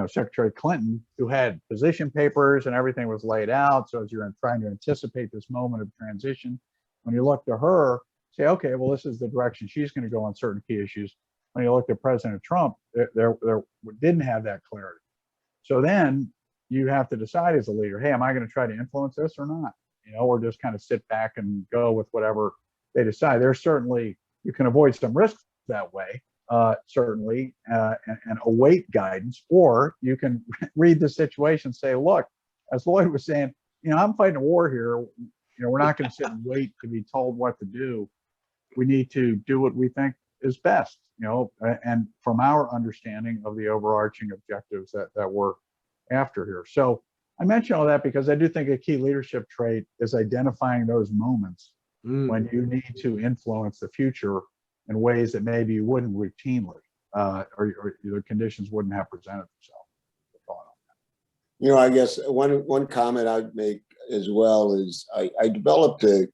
Secretary Clinton, who had position papers and everything was laid out. So as you're trying to anticipate this moment of transition, when you look to her, say, okay, well, this is the direction she's going to go on certain key issues. When you look at President Trump, there didn't have that clarity. So then you have to decide as a leader, hey, am I going to try to influence this or not? Or just kind of sit back and go with whatever they decide. There's certainly, you can avoid some risks that way, certainly, and await guidance, or you can read the situation, say, look, as Lloyd was saying, I'm fighting a war here. We're not going to sit and wait to be told what to do. We need to do what we think is best, and from our understanding of the overarching objectives that we're after here. So I mention all that because I do think a key leadership trait is identifying those moments when you need to influence the future in ways that maybe you wouldn't routinely, or the conditions wouldn't have presented themselves. I guess one comment I'd make as well is I developed a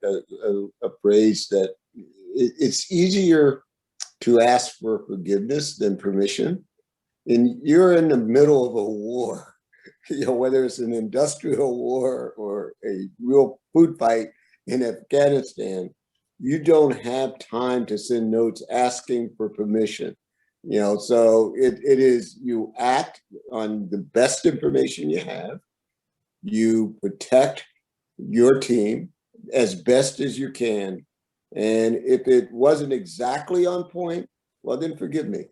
phrase that it's easier to ask for forgiveness than permission. And you're in the middle of a war, whether it's an industrial war or a real food fight in Afghanistan, you don't have time to send notes asking for permission. So it is, you act on the best information you have, you protect your team as best as you can. And if it wasn't exactly on point, well, then forgive me.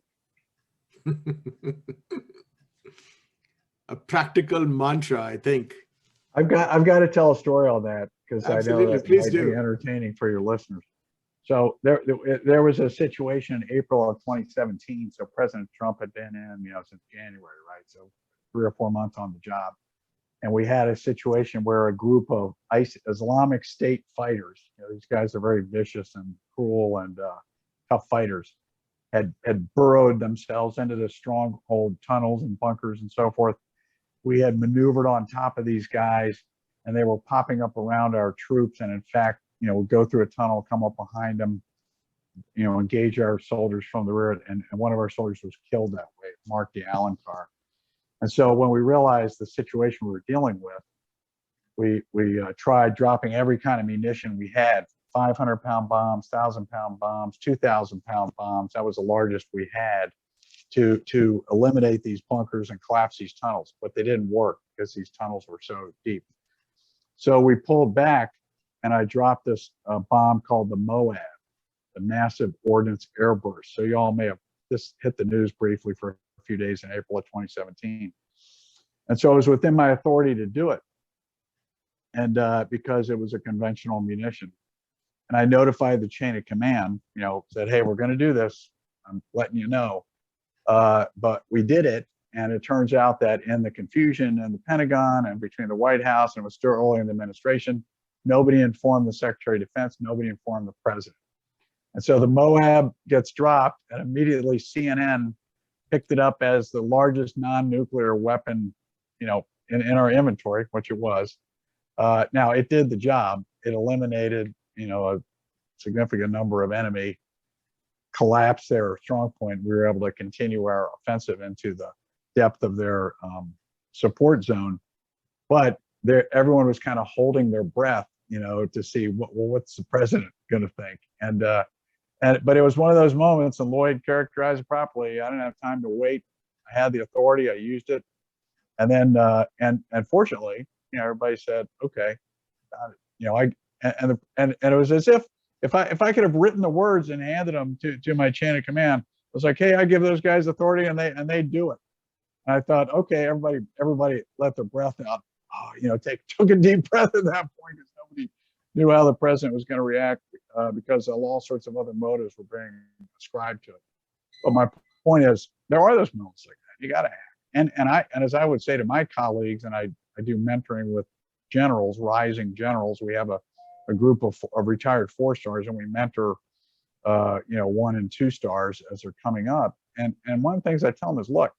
A practical mantra, I think. I've got to tell a story on that because I know that Please might do. be entertaining for your listeners. So there was a situation in April of 2017. So President Trump had been in, since January, right? So 3 or 4 months on the job. And we had a situation where a group of Islamic State fighters, these guys are very vicious and cruel and tough fighters, had burrowed themselves into the stronghold tunnels and bunkers and so forth. We had maneuvered on top of these guys, and they were popping up around our troops. And in fact, would go through a tunnel, come up behind them, engage our soldiers from the rear. And one of our soldiers was killed that way, Mark the Allen car. And so when we realized the situation we were dealing with, we tried dropping every kind of munition we had, 500-pound bombs, 1,000-pound bombs, 2,000-pound bombs. That was the largest we had to eliminate these bunkers and collapse these tunnels. But they didn't work because these tunnels were so deep. So we pulled back, and I dropped this bomb called the MOAB, the Massive Ordnance Airburst. So you all may have this hit the news briefly for a few days in April of 2017. And so it was within my authority to do it. And because it was a conventional munition. And I notified the chain of command, said, hey, we're going to do this. I'm letting you know. But we did it. And it turns out that in the confusion in the Pentagon and between the White House, and it was still early in the administration, nobody informed the Secretary of Defense, nobody informed the president. And so the MOAB gets dropped, and immediately CNN picked it up as the largest non-nuclear weapon, in our inventory, which it was. Now it did the job. It eliminated, a significant number of enemy, collapsed their strong point. We were able to continue our offensive into the depth of their support zone. But everyone was kind of holding their breath, to see what's the president going to think. But it was one of those moments, and Lloyd characterized it properly. I didn't have time to wait. I had the authority. I used it. And then, and fortunately, everybody said, okay, got it. And it was as if if I could have written the words and handed them to my chain of command, it was like, hey, I give those guys authority and they do it. And I thought, okay, everybody let their breath out. Oh, you know, took a deep breath at that point because nobody knew how the president was going to react because all sorts of other motives were being ascribed to it. But my point is, there are those moments like that. You got to act. And as I would say to my colleagues, and I do mentoring with generals, rising generals. We have a group of retired 4-stars, and we mentor, you know, 1 and 2 stars as they're coming up. And one of the things I tell them is, look,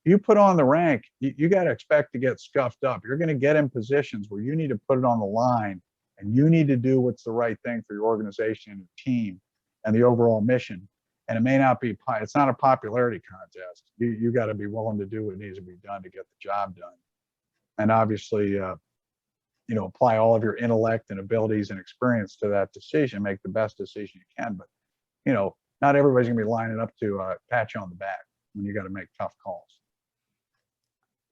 you put on the rank, you got to expect to get scuffed up. You're going to get in positions where you need to put it on the line, and you need to do what's the right thing for your organization and team and the overall mission. And it may not be, it's not a popularity contest. You got to be willing to do what needs to be done to get the job done. And obviously, you know, apply all of your intellect and abilities and experience to that decision, make the best decision you can. But, you know, not everybody's gonna be lining up to pat you on the back when you got to make tough calls.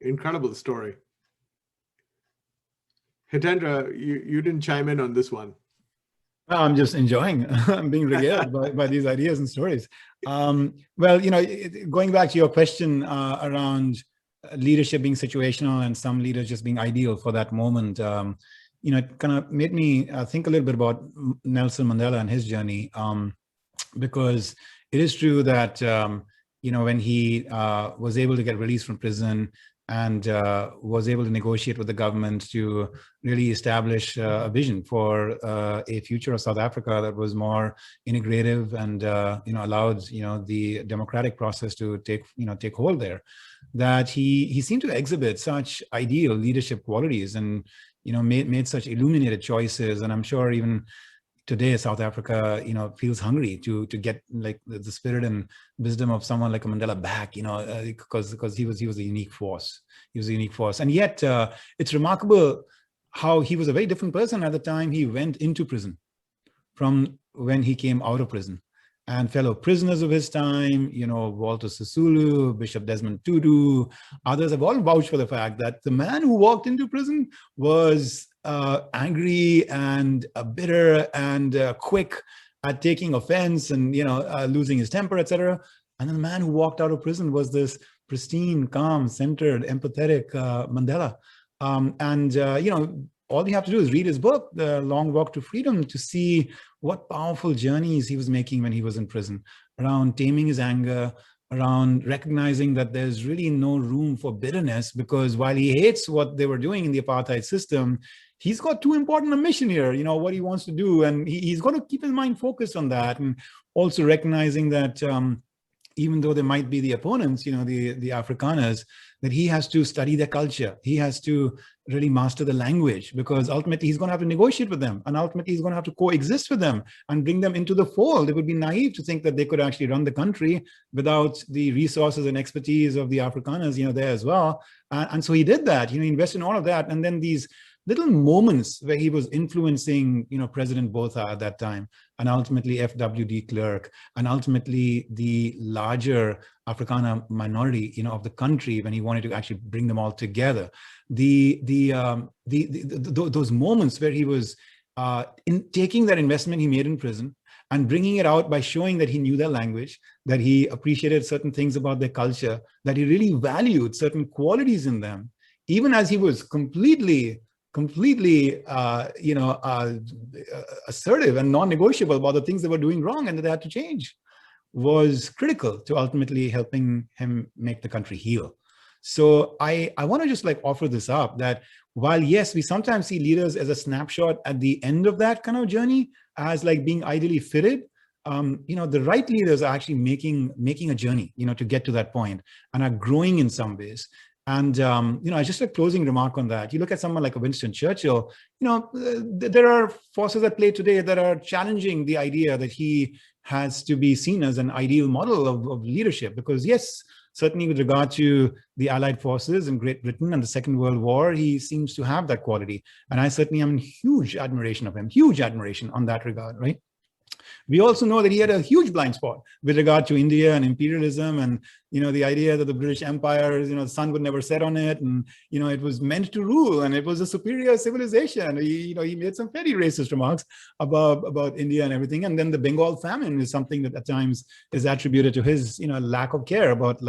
Incredible story. Hitendra, you didn't chime in on this one. I'm just enjoying being regaled by these ideas and stories. Well, you know, going back to your question around leadership being situational and some leaders just being ideal for that moment, you know, it kind of made me think a little bit about Nelson Mandela and his journey, because it is true that, you know, when he was able to get released from prison and was able to negotiate with the government to really establish a vision for a future of South Africa that was more integrative and you know, allowed, you know, the democratic process to take hold there, that he seemed to exhibit such ideal leadership qualities and, you know, made such illuminated choices. And I'm sure even today, South Africa, you know, feels hungry to get like the spirit and wisdom of someone like a Mandela back, you know, because he was a unique force. He was a unique force, and yet it's remarkable how he was a very different person at the time he went into prison from when he came out of prison. And fellow prisoners of his time, you know, Walter Sisulu, Bishop Desmond Tutu, others have all vouched for the fact that the man who walked into prison was angry and bitter and quick at taking offense and, you know, losing his temper, etc. And the man who walked out of prison was this pristine, calm, centered, empathetic Mandela. You know, all you have to do is read his book, The Long Walk to Freedom, to see what powerful journeys he was making when he was in prison, around taming his anger, around recognizing that there's really no room for bitterness, because while he hates what they were doing in the apartheid system, he's got too important a mission here, you know, what he wants to do. And he's got to keep his mind focused on that. And also recognizing that even though there might be the opponents, you know, the Afrikaners, that he has to study their culture. He has to really master the language, because ultimately he's going to have to negotiate with them. And ultimately he's going to have to coexist with them and bring them into the fold. It would be naive to think that they could actually run the country without the resources and expertise of the Afrikaners, you know, there as well. And so he did that, you know, he invested in all of that. And then these little moments where he was influencing, you know, President Botha at that time, and ultimately F.W. de Klerk, and ultimately the larger Afrikaner minority, you know, of the country, when he wanted to actually bring them all together. Those moments where he was in taking that investment he made in prison and bringing it out by showing that he knew their language, that he appreciated certain things about their culture, that he really valued certain qualities in them, even as he was completely assertive and non-negotiable about the things they were doing wrong and that they had to change, was critical to ultimately helping him make the country heal. So I want to just like offer this up, that while yes, we sometimes see leaders as a snapshot at the end of that kind of journey as like being ideally fitted, you know, the right leaders are actually making a journey, you know, to get to that point and are growing in some ways. And, you know, just a closing remark on that. You look at someone like a Winston Churchill, you know, there are forces at play today that are challenging the idea that he has to be seen as an ideal model of leadership. Because yes, certainly with regard to the Allied forces in Great Britain and the Second World War, he seems to have that quality. And I certainly am in huge admiration of him, huge admiration on that regard, right? We also know that he had a huge blind spot with regard to India and imperialism and the idea that the British Empire, the sun would never set on it, and it was meant to rule, and it was a superior civilization. He made some very racist remarks about India and everything. And then the Bengal famine is something that at times is attributed to his lack of care about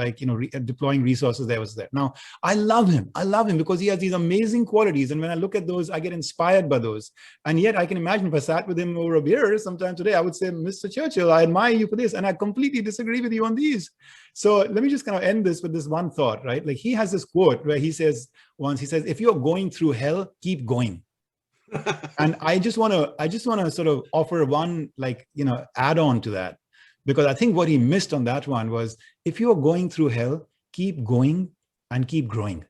deploying resources that was there. Now, I love him because he has these amazing qualities, and when I look at those, I get inspired by those. And yet I can imagine if I sat with him over a beer sometime today, I would say, Mr. Churchill, I admire you for this, and I completely disagree with you on these. So let me just kind of end this with this one thought, right? Like, he has this quote where he says, if you're going through hell, keep going. And I just want to sort of offer one, add on to that, because I think what he missed on that one was, if you're going through hell, keep going and keep growing.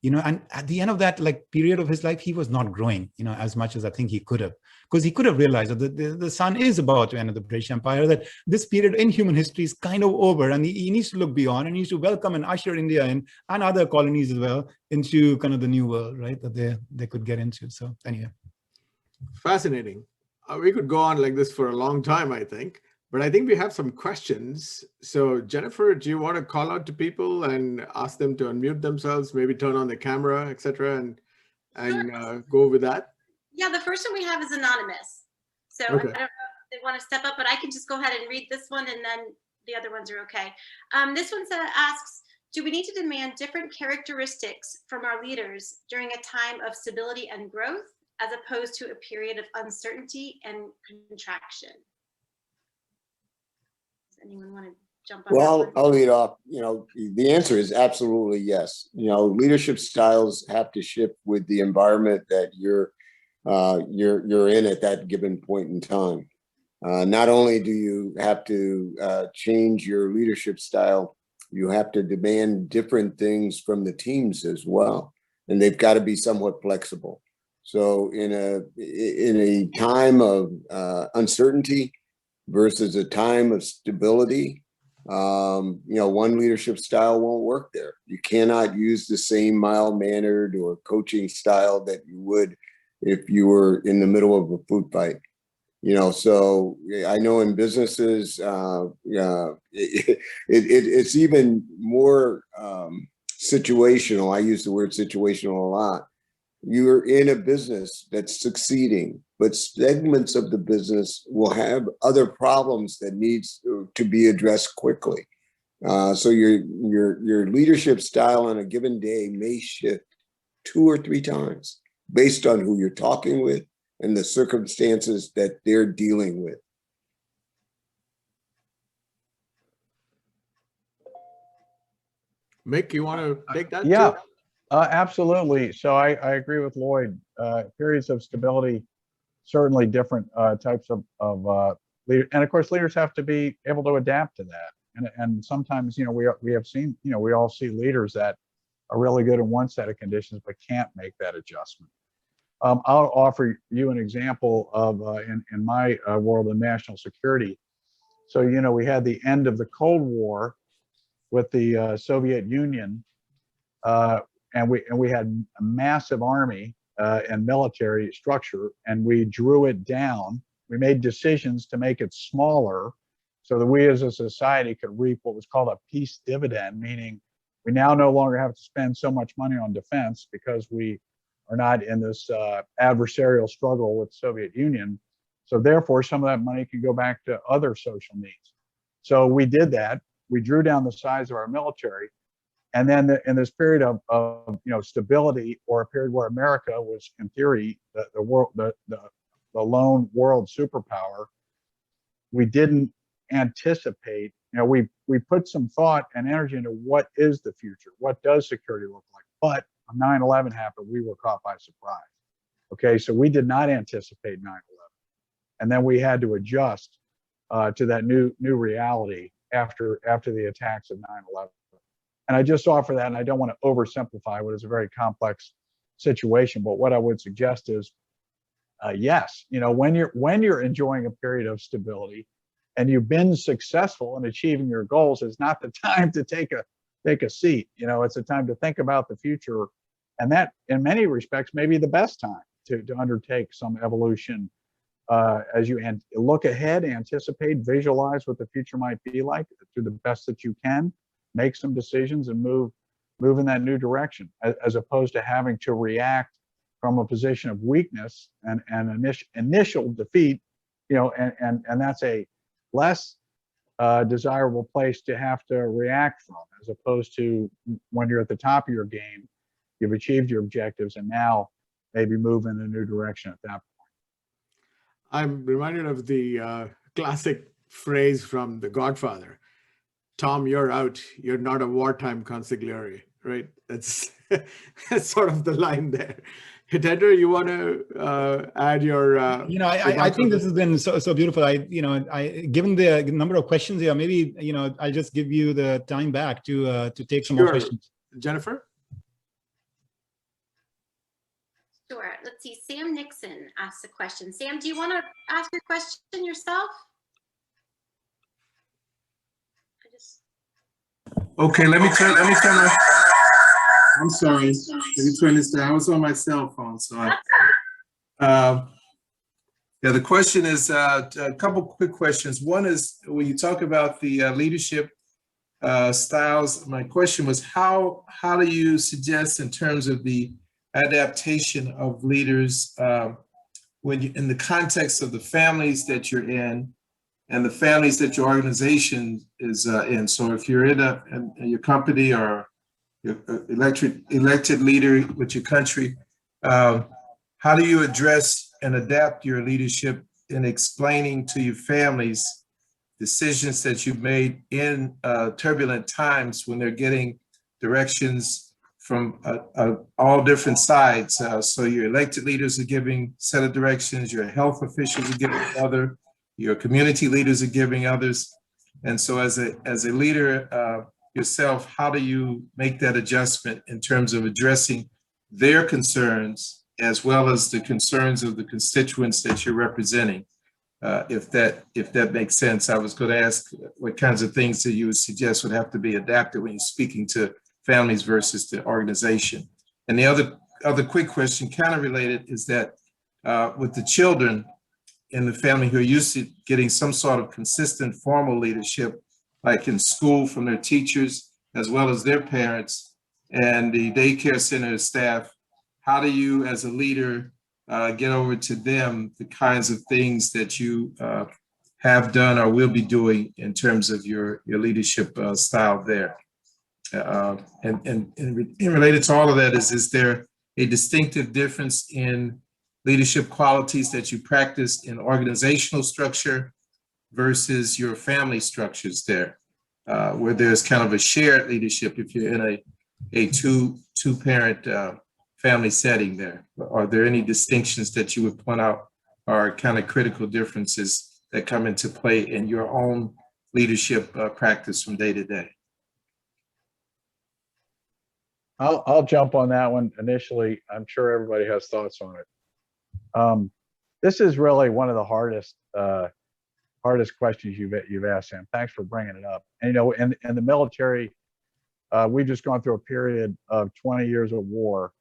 And at the end of that period of his life, he was not growing, as much as I think he could have, because he could have realized that the sun is about to end of the British Empire, that this period in human history is kind of over, and he needs to look beyond, and he needs to welcome and usher India in, and other colonies as well, into kind of the new world, right, that they could get into. So anyway. Fascinating. We could go on like this for a long time, I think. But I think we have some questions. So Jennifer, do you want to call out to people and ask them to unmute themselves, maybe turn on the camera, etc., and Sure. go with that? Yeah, the first one we have is anonymous. So Okay. I don't know if they want to step up, but I can just go ahead and read this one, and then the other ones are okay. This one asks, do we need to demand different characteristics from our leaders during a time of stability and growth, as opposed to a period of uncertainty and contraction? Anyone want to jump on? Well, I'll lead off. The answer is absolutely yes. Leadership styles have to shift with the environment that you're in at that given point in time. Not only do you have to change your leadership style, you have to demand different things from the teams as well, and they've got to be somewhat flexible. So in a time of uncertainty versus a time of stability, one leadership style won't work there. You cannot use the same mild-mannered or coaching style that you would if you were in the middle of a food fight. So I know in businesses, it's even more situational. I use the word situational a lot. You're in a business that's succeeding, but segments of the business will have other problems that needs to be addressed quickly. So your leadership style on a given day may shift 2 or 3 times based on who you're talking with and the circumstances that they're dealing with. Mick, you want to take that? Yeah, too? absolutely. So I agree with Lloyd. Periods of stability, certainly different types of leader, and of course leaders have to be able to adapt to that. And sometimes we have seen we all see leaders that are really good in one set of conditions but can't make that adjustment. I'll offer you an example of in my world of national security. So we had the end of the Cold War with the Soviet Union, and we had a massive army and military structure, and we drew it down. We made decisions to make it smaller so that we as a society could reap what was called a peace dividend, meaning we now no longer have to spend so much money on defense because we are not in this adversarial struggle with the Soviet Union. So therefore, some of that money can go back to other social needs. So we did that. We drew down the size of our military. And then in this period of stability, or a period where America was, in theory, the lone world superpower, we didn't anticipate. We put some thought and energy into what is the future, what does security look like. But when 9/11 happened, we were caught by surprise. Okay, so we did not anticipate 9/11, and then we had to adjust to that new reality after the attacks of 9/11. And I just offer that, and I don't want to oversimplify what is a very complex situation, but what I would suggest is, yes, when you're enjoying a period of stability and you've been successful in achieving your goals, it's not the time to take a seat. It's a time to think about the future, and that, in many respects, may be the best time to undertake some evolution as you look ahead, anticipate, visualize what the future might be like, do the best that you can. make some decisions and move in that new direction, as opposed to having to react from a position of weakness and initial defeat, and that's a less desirable place to have to react from, as opposed to when you're at the top of your game, you've achieved your objectives, and now maybe move in a new direction at that point. I'm reminded of the classic phrase from The Godfather: "Tom, you're out. You're not a wartime consigliere," right? That's that's sort of the line there. Hitendra, you want to add your? I think this has been so beautiful. Given the number of questions here, maybe I'll just give you the time back to take some more questions. Jennifer? Sure. Let's see. Sam Nixon asks a question. Sam, do you want to ask your question yourself? Okay, let me turn my, I'm sorry. Let me turn this down. I was on my cell phone, so yeah, the question is a couple quick questions. One is, when you talk about the leadership styles, my question was, how do you suggest, in terms of the adaptation of leaders, when you, in the context of the families that you're in and the families that your organization is in? So if you're in your company, or your elected leader with your country, how do you address and adapt your leadership in explaining to your families decisions that you've made in turbulent times, when they're getting directions from all different sides? So your elected leaders are giving set of directions, your health officials are giving other, your community leaders are giving others. And so as a leader yourself, how do you make that adjustment in terms of addressing their concerns, as well as the concerns of the constituents that you're representing? If that makes sense. I was going to ask what kinds of things that you would suggest would have to be adapted when you're speaking to families versus the organization. And the other quick question, kind of related, is that with the children in the family who are used to getting some sort of consistent formal leadership, like in school from their teachers, as well as their parents and the daycare center staff, how do you, as a leader, get over to them the kinds of things that you have done or will be doing in terms of your leadership style there? And related to all of that is there a distinctive difference in leadership qualities that you practice in organizational structure versus your family structures there, where there's kind of a shared leadership if you're in a two-parent family setting there? Are there any distinctions that you would point out are kind of critical differences that come into play in your own leadership practice from day to day? I'll jump on that one initially. I'm sure everybody has thoughts on it. This is really one of the hardest questions you've asked, Sam. Thanks for bringing it up. And in the military, we've just gone through a period of 20 years of war,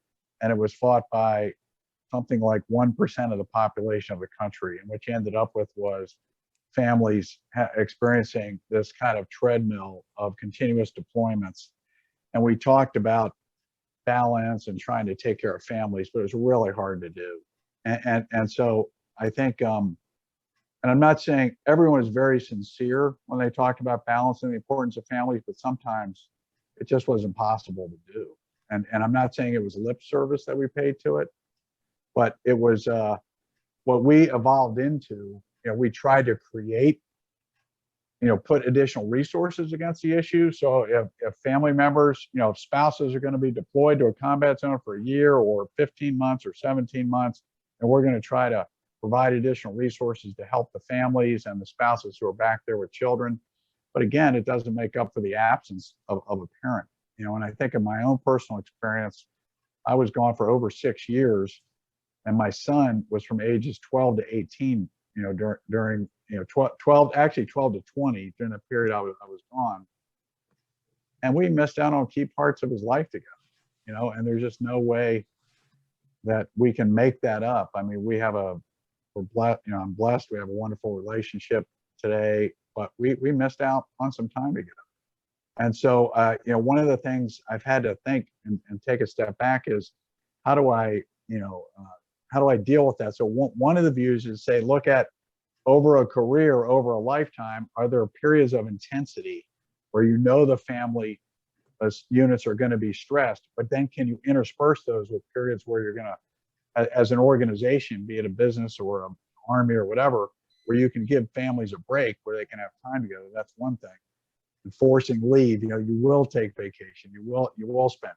and it was fought by something like 1% of the population of the country. And what you ended up with was families experiencing this kind of treadmill of continuous deployments. And we talked about balance and trying to take care of families, but it was really hard to do. And so I think, and I'm not saying everyone is very sincere when they talked about balance and the importance of families, but sometimes it just was impossible to do. And I'm not saying it was lip service that we paid to it, but it was what we evolved into. We tried to create, put additional resources against the issue. So if family members, if spouses are going to be deployed to a combat zone for a year or 15 months or 17 months, and we're going to try to provide additional resources to help the families and the spouses who are back there with children. But again, it doesn't make up for the absence of a parent. And I think in my own personal experience, I was gone for over 6 years, and my son was from ages 12 to 18, during 12 to 20 during the period I was gone. And we missed out on key parts of his life together, and there's just no way that we can make that up. I mean, we're blessed, I'm blessed. We have a wonderful relationship today, but we missed out on some time together. And so, you know, one of the things I've had to think and take a step back is, how do I, you know, how do I deal with that? So one of the views is say, look at over a career, over a lifetime, are there periods of intensity where you know the family units are going to be stressed, but then can you intersperse those with periods where you're going to, as an organization, be it a business or an army or whatever, where you can give families a break where they can have time together? That's one thing. Enforcing leave, you know, you will take vacation, you will spend,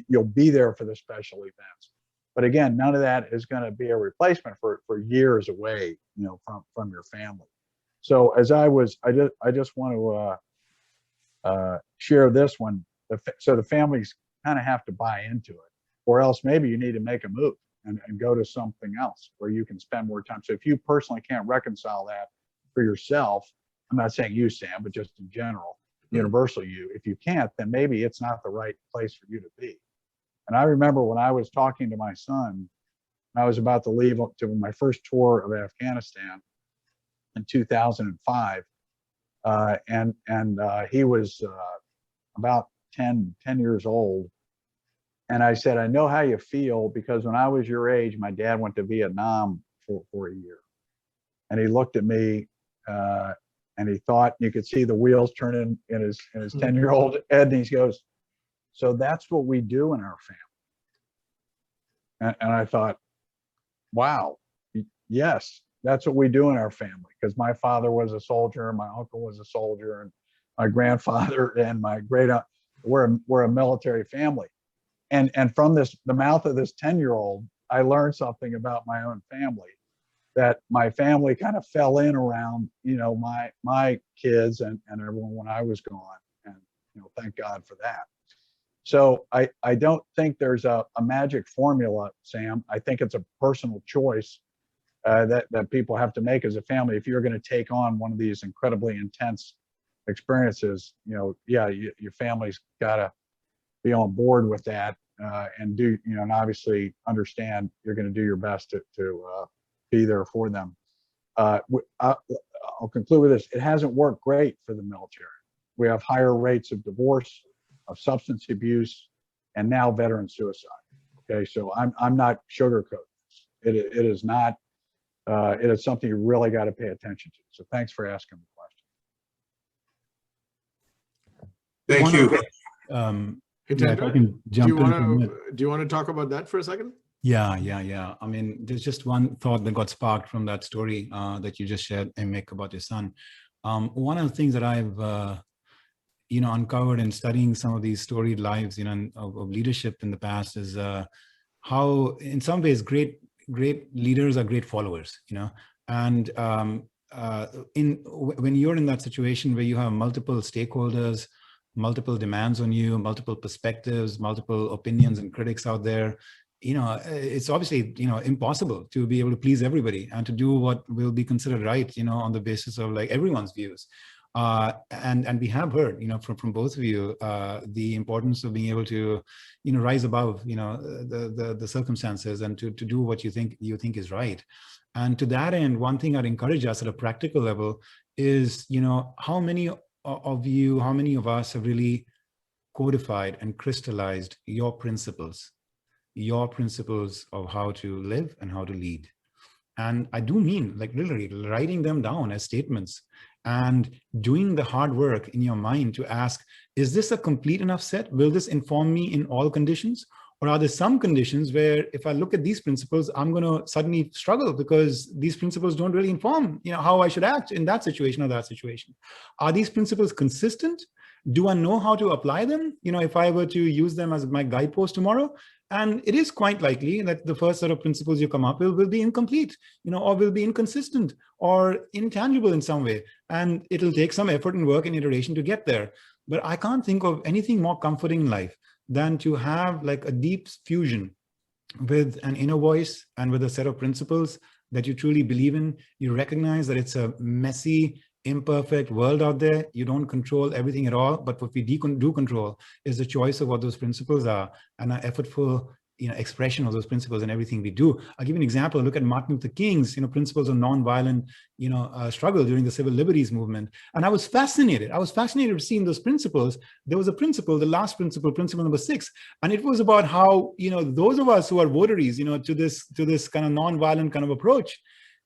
you'll be there for the special events. But again, none of that is going to be a replacement for years away, you know, from your family. So as I just want to share this one. So the families kind of have to buy into it, or else maybe you need to make a move and go to something else where you can spend more time. So if you personally can't reconcile that for yourself, I'm not saying you, Sam, but just in general, universal you, if you can't, then maybe it's not the right place for you to be. And I remember when I was talking to my son, I was about to leave to my first tour of Afghanistan in 2005. And he was about 10 years old. And I said, I know how you feel, because when I was your age, my dad went to Vietnam for a year. And he looked at me and he thought, you could see the wheels turning in his 10-year-old head. And he goes, so that's what we do in our family. And I thought, wow, yes, that's what we do in our family. Because my father was a soldier, my uncle was a soldier, and my grandfather and my great aunt, we're a military family. And from the mouth of this 10-year-old, I learned something about my own family, that my family kind of fell in around, you know, my kids and everyone when I was gone. And, you know, thank God for that. So I don't think there's a magic formula, Sam. I think it's a personal choice that people have to make as a family. If you're going to take on one of these incredibly intense experiences, you know, yeah, your family's got to be on board with that and do, you know, and obviously understand you're going to do your best to be there for them. I'll conclude with this. It hasn't worked great for the military. We have higher rates of divorce, of substance abuse, and now veteran suicide. Okay, so I'm not sugarcoating this. It is not. It is something you really got to pay attention to. So thanks for asking the question. Thank you. Yeah, if I can jump do you want to talk about that for a second? Yeah. I mean, there's just one thought that got sparked from that story that you just shared, Mick, about your son. One of the things that I've uncovered in studying some of these storied lives, of leadership in the past is how, in some ways, great leaders are great followers. And when you're in that situation where you have multiple stakeholders, multiple demands on you, multiple perspectives, multiple opinions and critics out there, it's obviously, impossible to be able to please everybody and to do what will be considered right, on the basis of like everyone's views. And we have heard, from both of you, the importance of being able to, rise above, the circumstances and to do what you think is right. And to that end, one thing I'd encourage us at a practical level is, how many of us have really codified and crystallized your principles of how to live and how to lead. And I do mean like literally writing them down as statements and doing the hard work in your mind to ask, is this a complete enough set? Will this inform me in all conditions? Or are there some conditions where if I look at these principles, I'm going to suddenly struggle because these principles don't really inform, how I should act in that situation or that situation? Are these principles consistent? Do I know how to apply them? If I were to use them as my guidepost tomorrow, and it is quite likely that the first set of principles you come up with will be incomplete, or will be inconsistent or intangible in some way. And it'll take some effort and work and iteration to get there. But I can't think of anything more comforting in life than to have like a deep fusion with an inner voice and with a set of principles that you truly believe in. You recognize that it's a messy, imperfect world out there. You don't control everything at all, but what we do control is the choice of what those principles are and our effortful expression of those principles in everything we do. I'll give you an example. Look at Martin Luther King's, principles of nonviolent, struggle during the civil liberties movement. And I was fascinated. I was fascinated seeing those principles. There was a principle, the last principle, principle number 6, and it was about how, those of us who are votaries, to this kind of nonviolent kind of approach,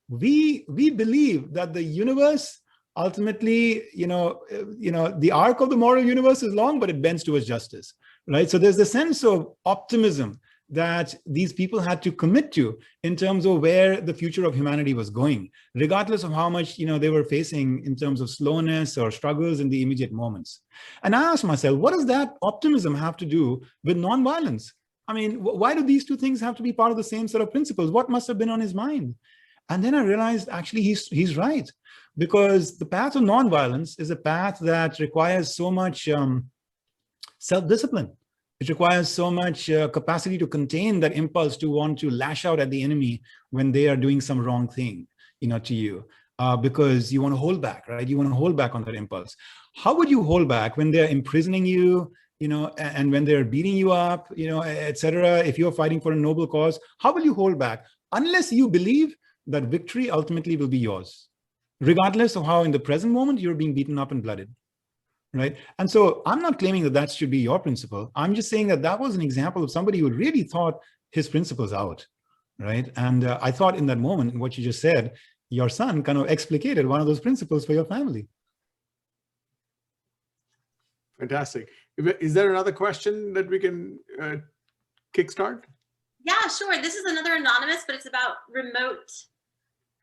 we believe that the universe ultimately, the arc of the moral universe is long, but it bends towards justice, right? So there's a sense of optimism that these people had to commit to in terms of where the future of humanity was going, regardless of how much, they were facing in terms of slowness or struggles in the immediate moments. And I asked myself, what does that optimism have to do with nonviolence? I mean, why do these two things have to be part of the same set of principles? What must have been on his mind? And then I realized, actually, he's right, because the path of nonviolence is a path that requires so much self-discipline. It requires so much capacity to contain that impulse to want to lash out at the enemy when they are doing some wrong thing, to you, because you want to hold back, right? You want to hold back on that impulse. How would you hold back when they're imprisoning you, and when they're beating you up, et cetera? If you're fighting for a noble cause, how will you hold back? Unless you believe that victory ultimately will be yours, regardless of how in the present moment you're being beaten up and blooded. Right. And so I'm not claiming that should be your principle. I'm just saying that was an example of somebody who really thought his principles out. Right. And I thought in that moment, what you just said, your son kind of explicated one of those principles for your family. Fantastic. Is there another question that we can kickstart? Yeah, sure. This is another anonymous, but it's about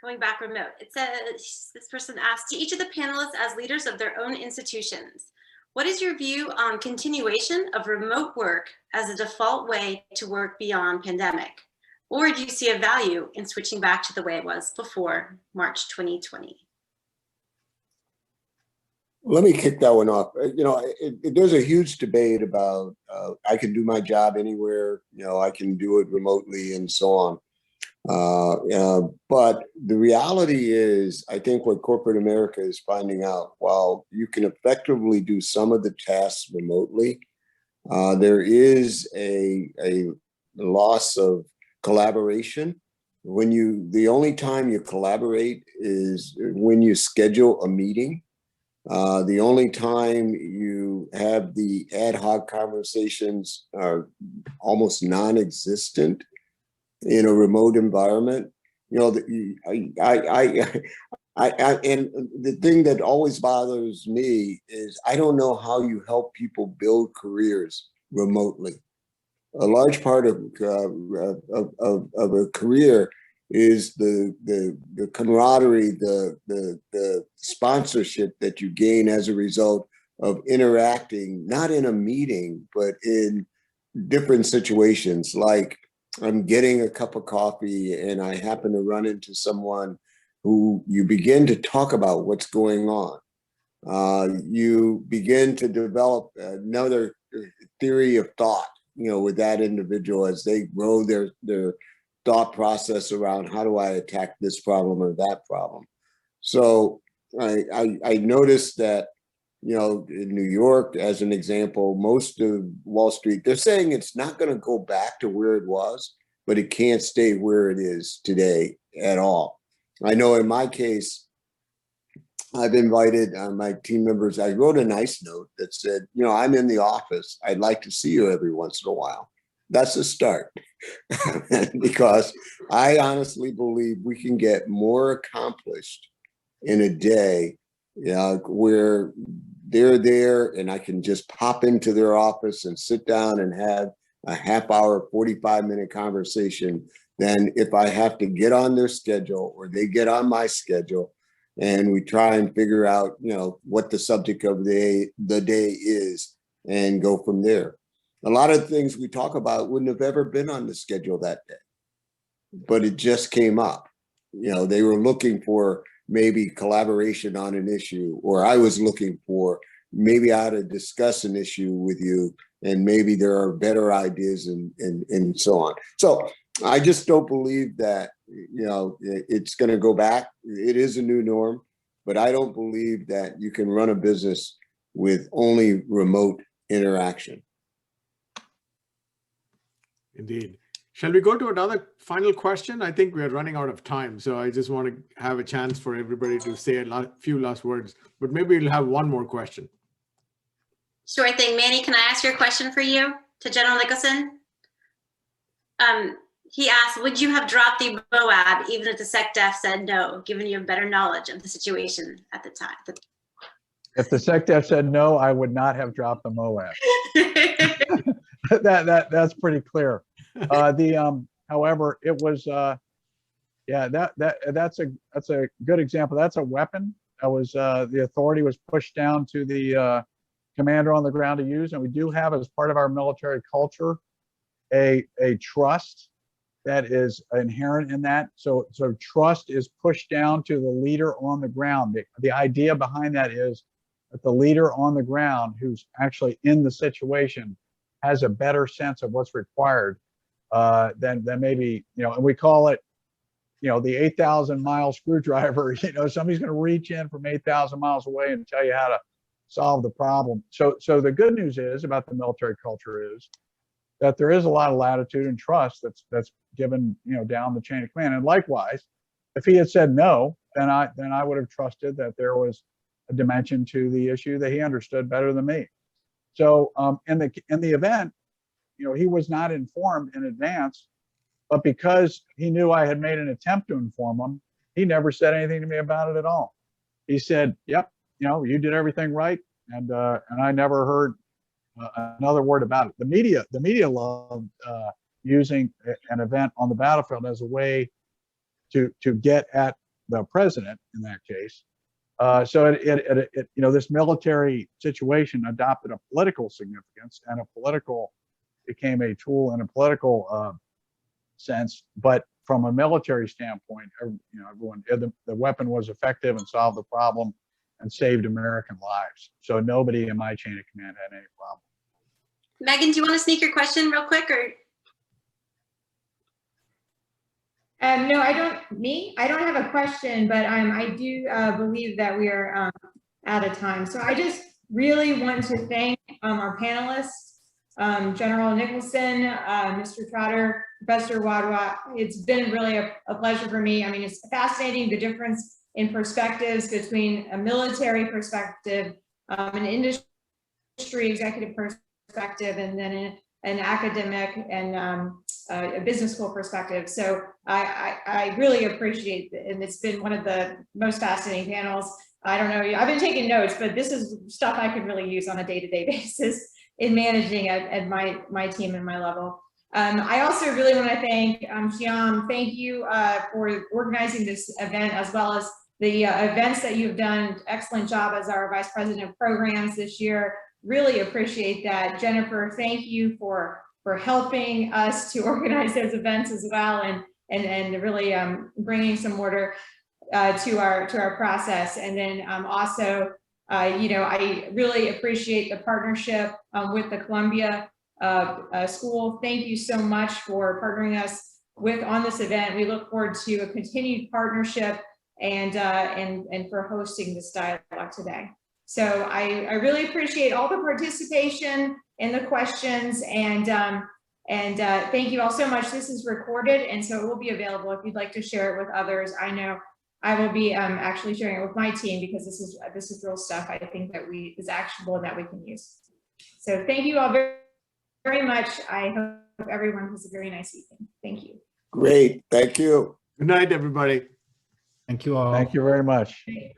going back remote. It says, this person asked, to each of the panelists as leaders of their own institutions, what is your view on continuation of remote work as a default way to work beyond pandemic? Or do you see a value in switching back to the way it was before March 2020? Let me kick that one off. There's a huge debate about I can do my job anywhere, I can do it remotely and so on. But the reality is, I think what corporate America is finding out, while you can effectively do some of the tasks remotely, there is a loss of collaboration. The only time you collaborate is when you schedule a meeting. The only time you have the ad hoc conversations are almost non-existent in a remote environment. And the thing that always bothers me is I don't know how you help people build careers remotely. A large part of a career is the camaraderie, the sponsorship that you gain as a result of interacting, not in a meeting, but in different situations, like I'm getting a cup of coffee and I happen to run into someone who you begin to talk about what's going on. You begin to develop another theory of thought, with that individual as they grow their thought process around how do I attack this problem or that problem. So I noticed that, in New York, as an example, most of Wall Street, they're saying it's not going to go back to where it was, but it can't stay where it is today at all. I know in my case, I've invited my team members. I wrote a nice note that said, I'm in the office. I'd like to see you every once in a while. That's a start. Because I honestly believe we can get more accomplished in a day where they're there and I can just pop into their office and sit down and have a half hour, 45-minute conversation than if I have to get on their schedule or they get on my schedule and we try and figure out, what the subject of the day is and go from there. A lot of things we talk about wouldn't have ever been on the schedule that day, but it just came up. They were looking for maybe collaboration on an issue, or I was looking for maybe I ought to discuss an issue with you, and maybe there are better ideas and so on. So I just don't believe that, it's going to go back. It is a new norm, but I don't believe that you can run a business with only remote interaction. Indeed. Shall we go to another final question? I think we're running out of time, so I just want to have a chance for everybody to say a few last words, but maybe we'll have one more question. Sure thing. Manny, can I ask your question for you to General Nicholson? He asked, would you have dropped the MOAB even if the SecDef said no, given you have better knowledge of the situation at the time? If the SecDef said no, I would not have dropped the MOAB. That's pretty clear. However, it was yeah, that's a good example. That's a weapon that was the authority was pushed down to the commander on the ground to use, and we do have as part of our military culture a trust that is inherent in that. So trust is pushed down to the leader on the ground. The idea behind that is that the leader on the ground who's actually in the situation has a better sense of what's required than maybe, and we call it, the 8,000 mile screwdriver. Somebody's going to reach in from 8,000 miles away and tell you how to solve the problem. So the good news is about the military culture is that there is a lot of latitude and trust that's given, down the chain of command. And likewise, if he had said no, then I would have trusted that there was a dimension to the issue that he understood better than me. So in the event, he was not informed in advance, but because he knew I had made an attempt to inform him, he never said anything to me about it at all. He said, "Yep, you did everything right," and I never heard another word about it. The media loved using an event on the battlefield as a way to get at the president in that case. So this military situation adopted a political significance, and became a tool in a political sense. But from a military standpoint, everyone, the weapon was effective and solved the problem and saved American lives. So nobody in my chain of command had any problem. Megan, do you want to sneak your question real quick, or? No, I don't have a question, but I do believe that we are out of time. So I just really want to thank our panelists, General Nicholson, Mr. Trotter, Professor Wadhwa. It's been really a pleasure for me. I mean, it's fascinating the difference in perspectives between a military perspective, an industry executive perspective, and then an academic and a business school perspective. So I really appreciate it, and it's been one of the most fascinating panels. I don't know, I've been taking notes, but this is stuff I could really use on a day-to-day basis in managing at my team and my level. I also really want to thank Shyam. Thank you for organizing this event, as well as the events that you've done. Excellent job as our Vice President of Programs this year. Really appreciate that. Jennifer, thank you for helping us to organize those events as well, and really bringing some order to our process. And then also, I really appreciate the partnership with the Columbia School. Thank you so much for partnering us on this event. We look forward to a continued partnership and for hosting this dialogue today. So I really appreciate all the participation and the questions, and thank you all so much. This is recorded, and so it will be available if you'd like to share it with others. I know I will be actually sharing it with my team, because this is real stuff I think that is actionable and that we can use. So thank you all very, very much. I hope everyone has a very nice evening. Thank you. Great. Thank you. Good night, everybody. Thank you all. Thank you very much. Great.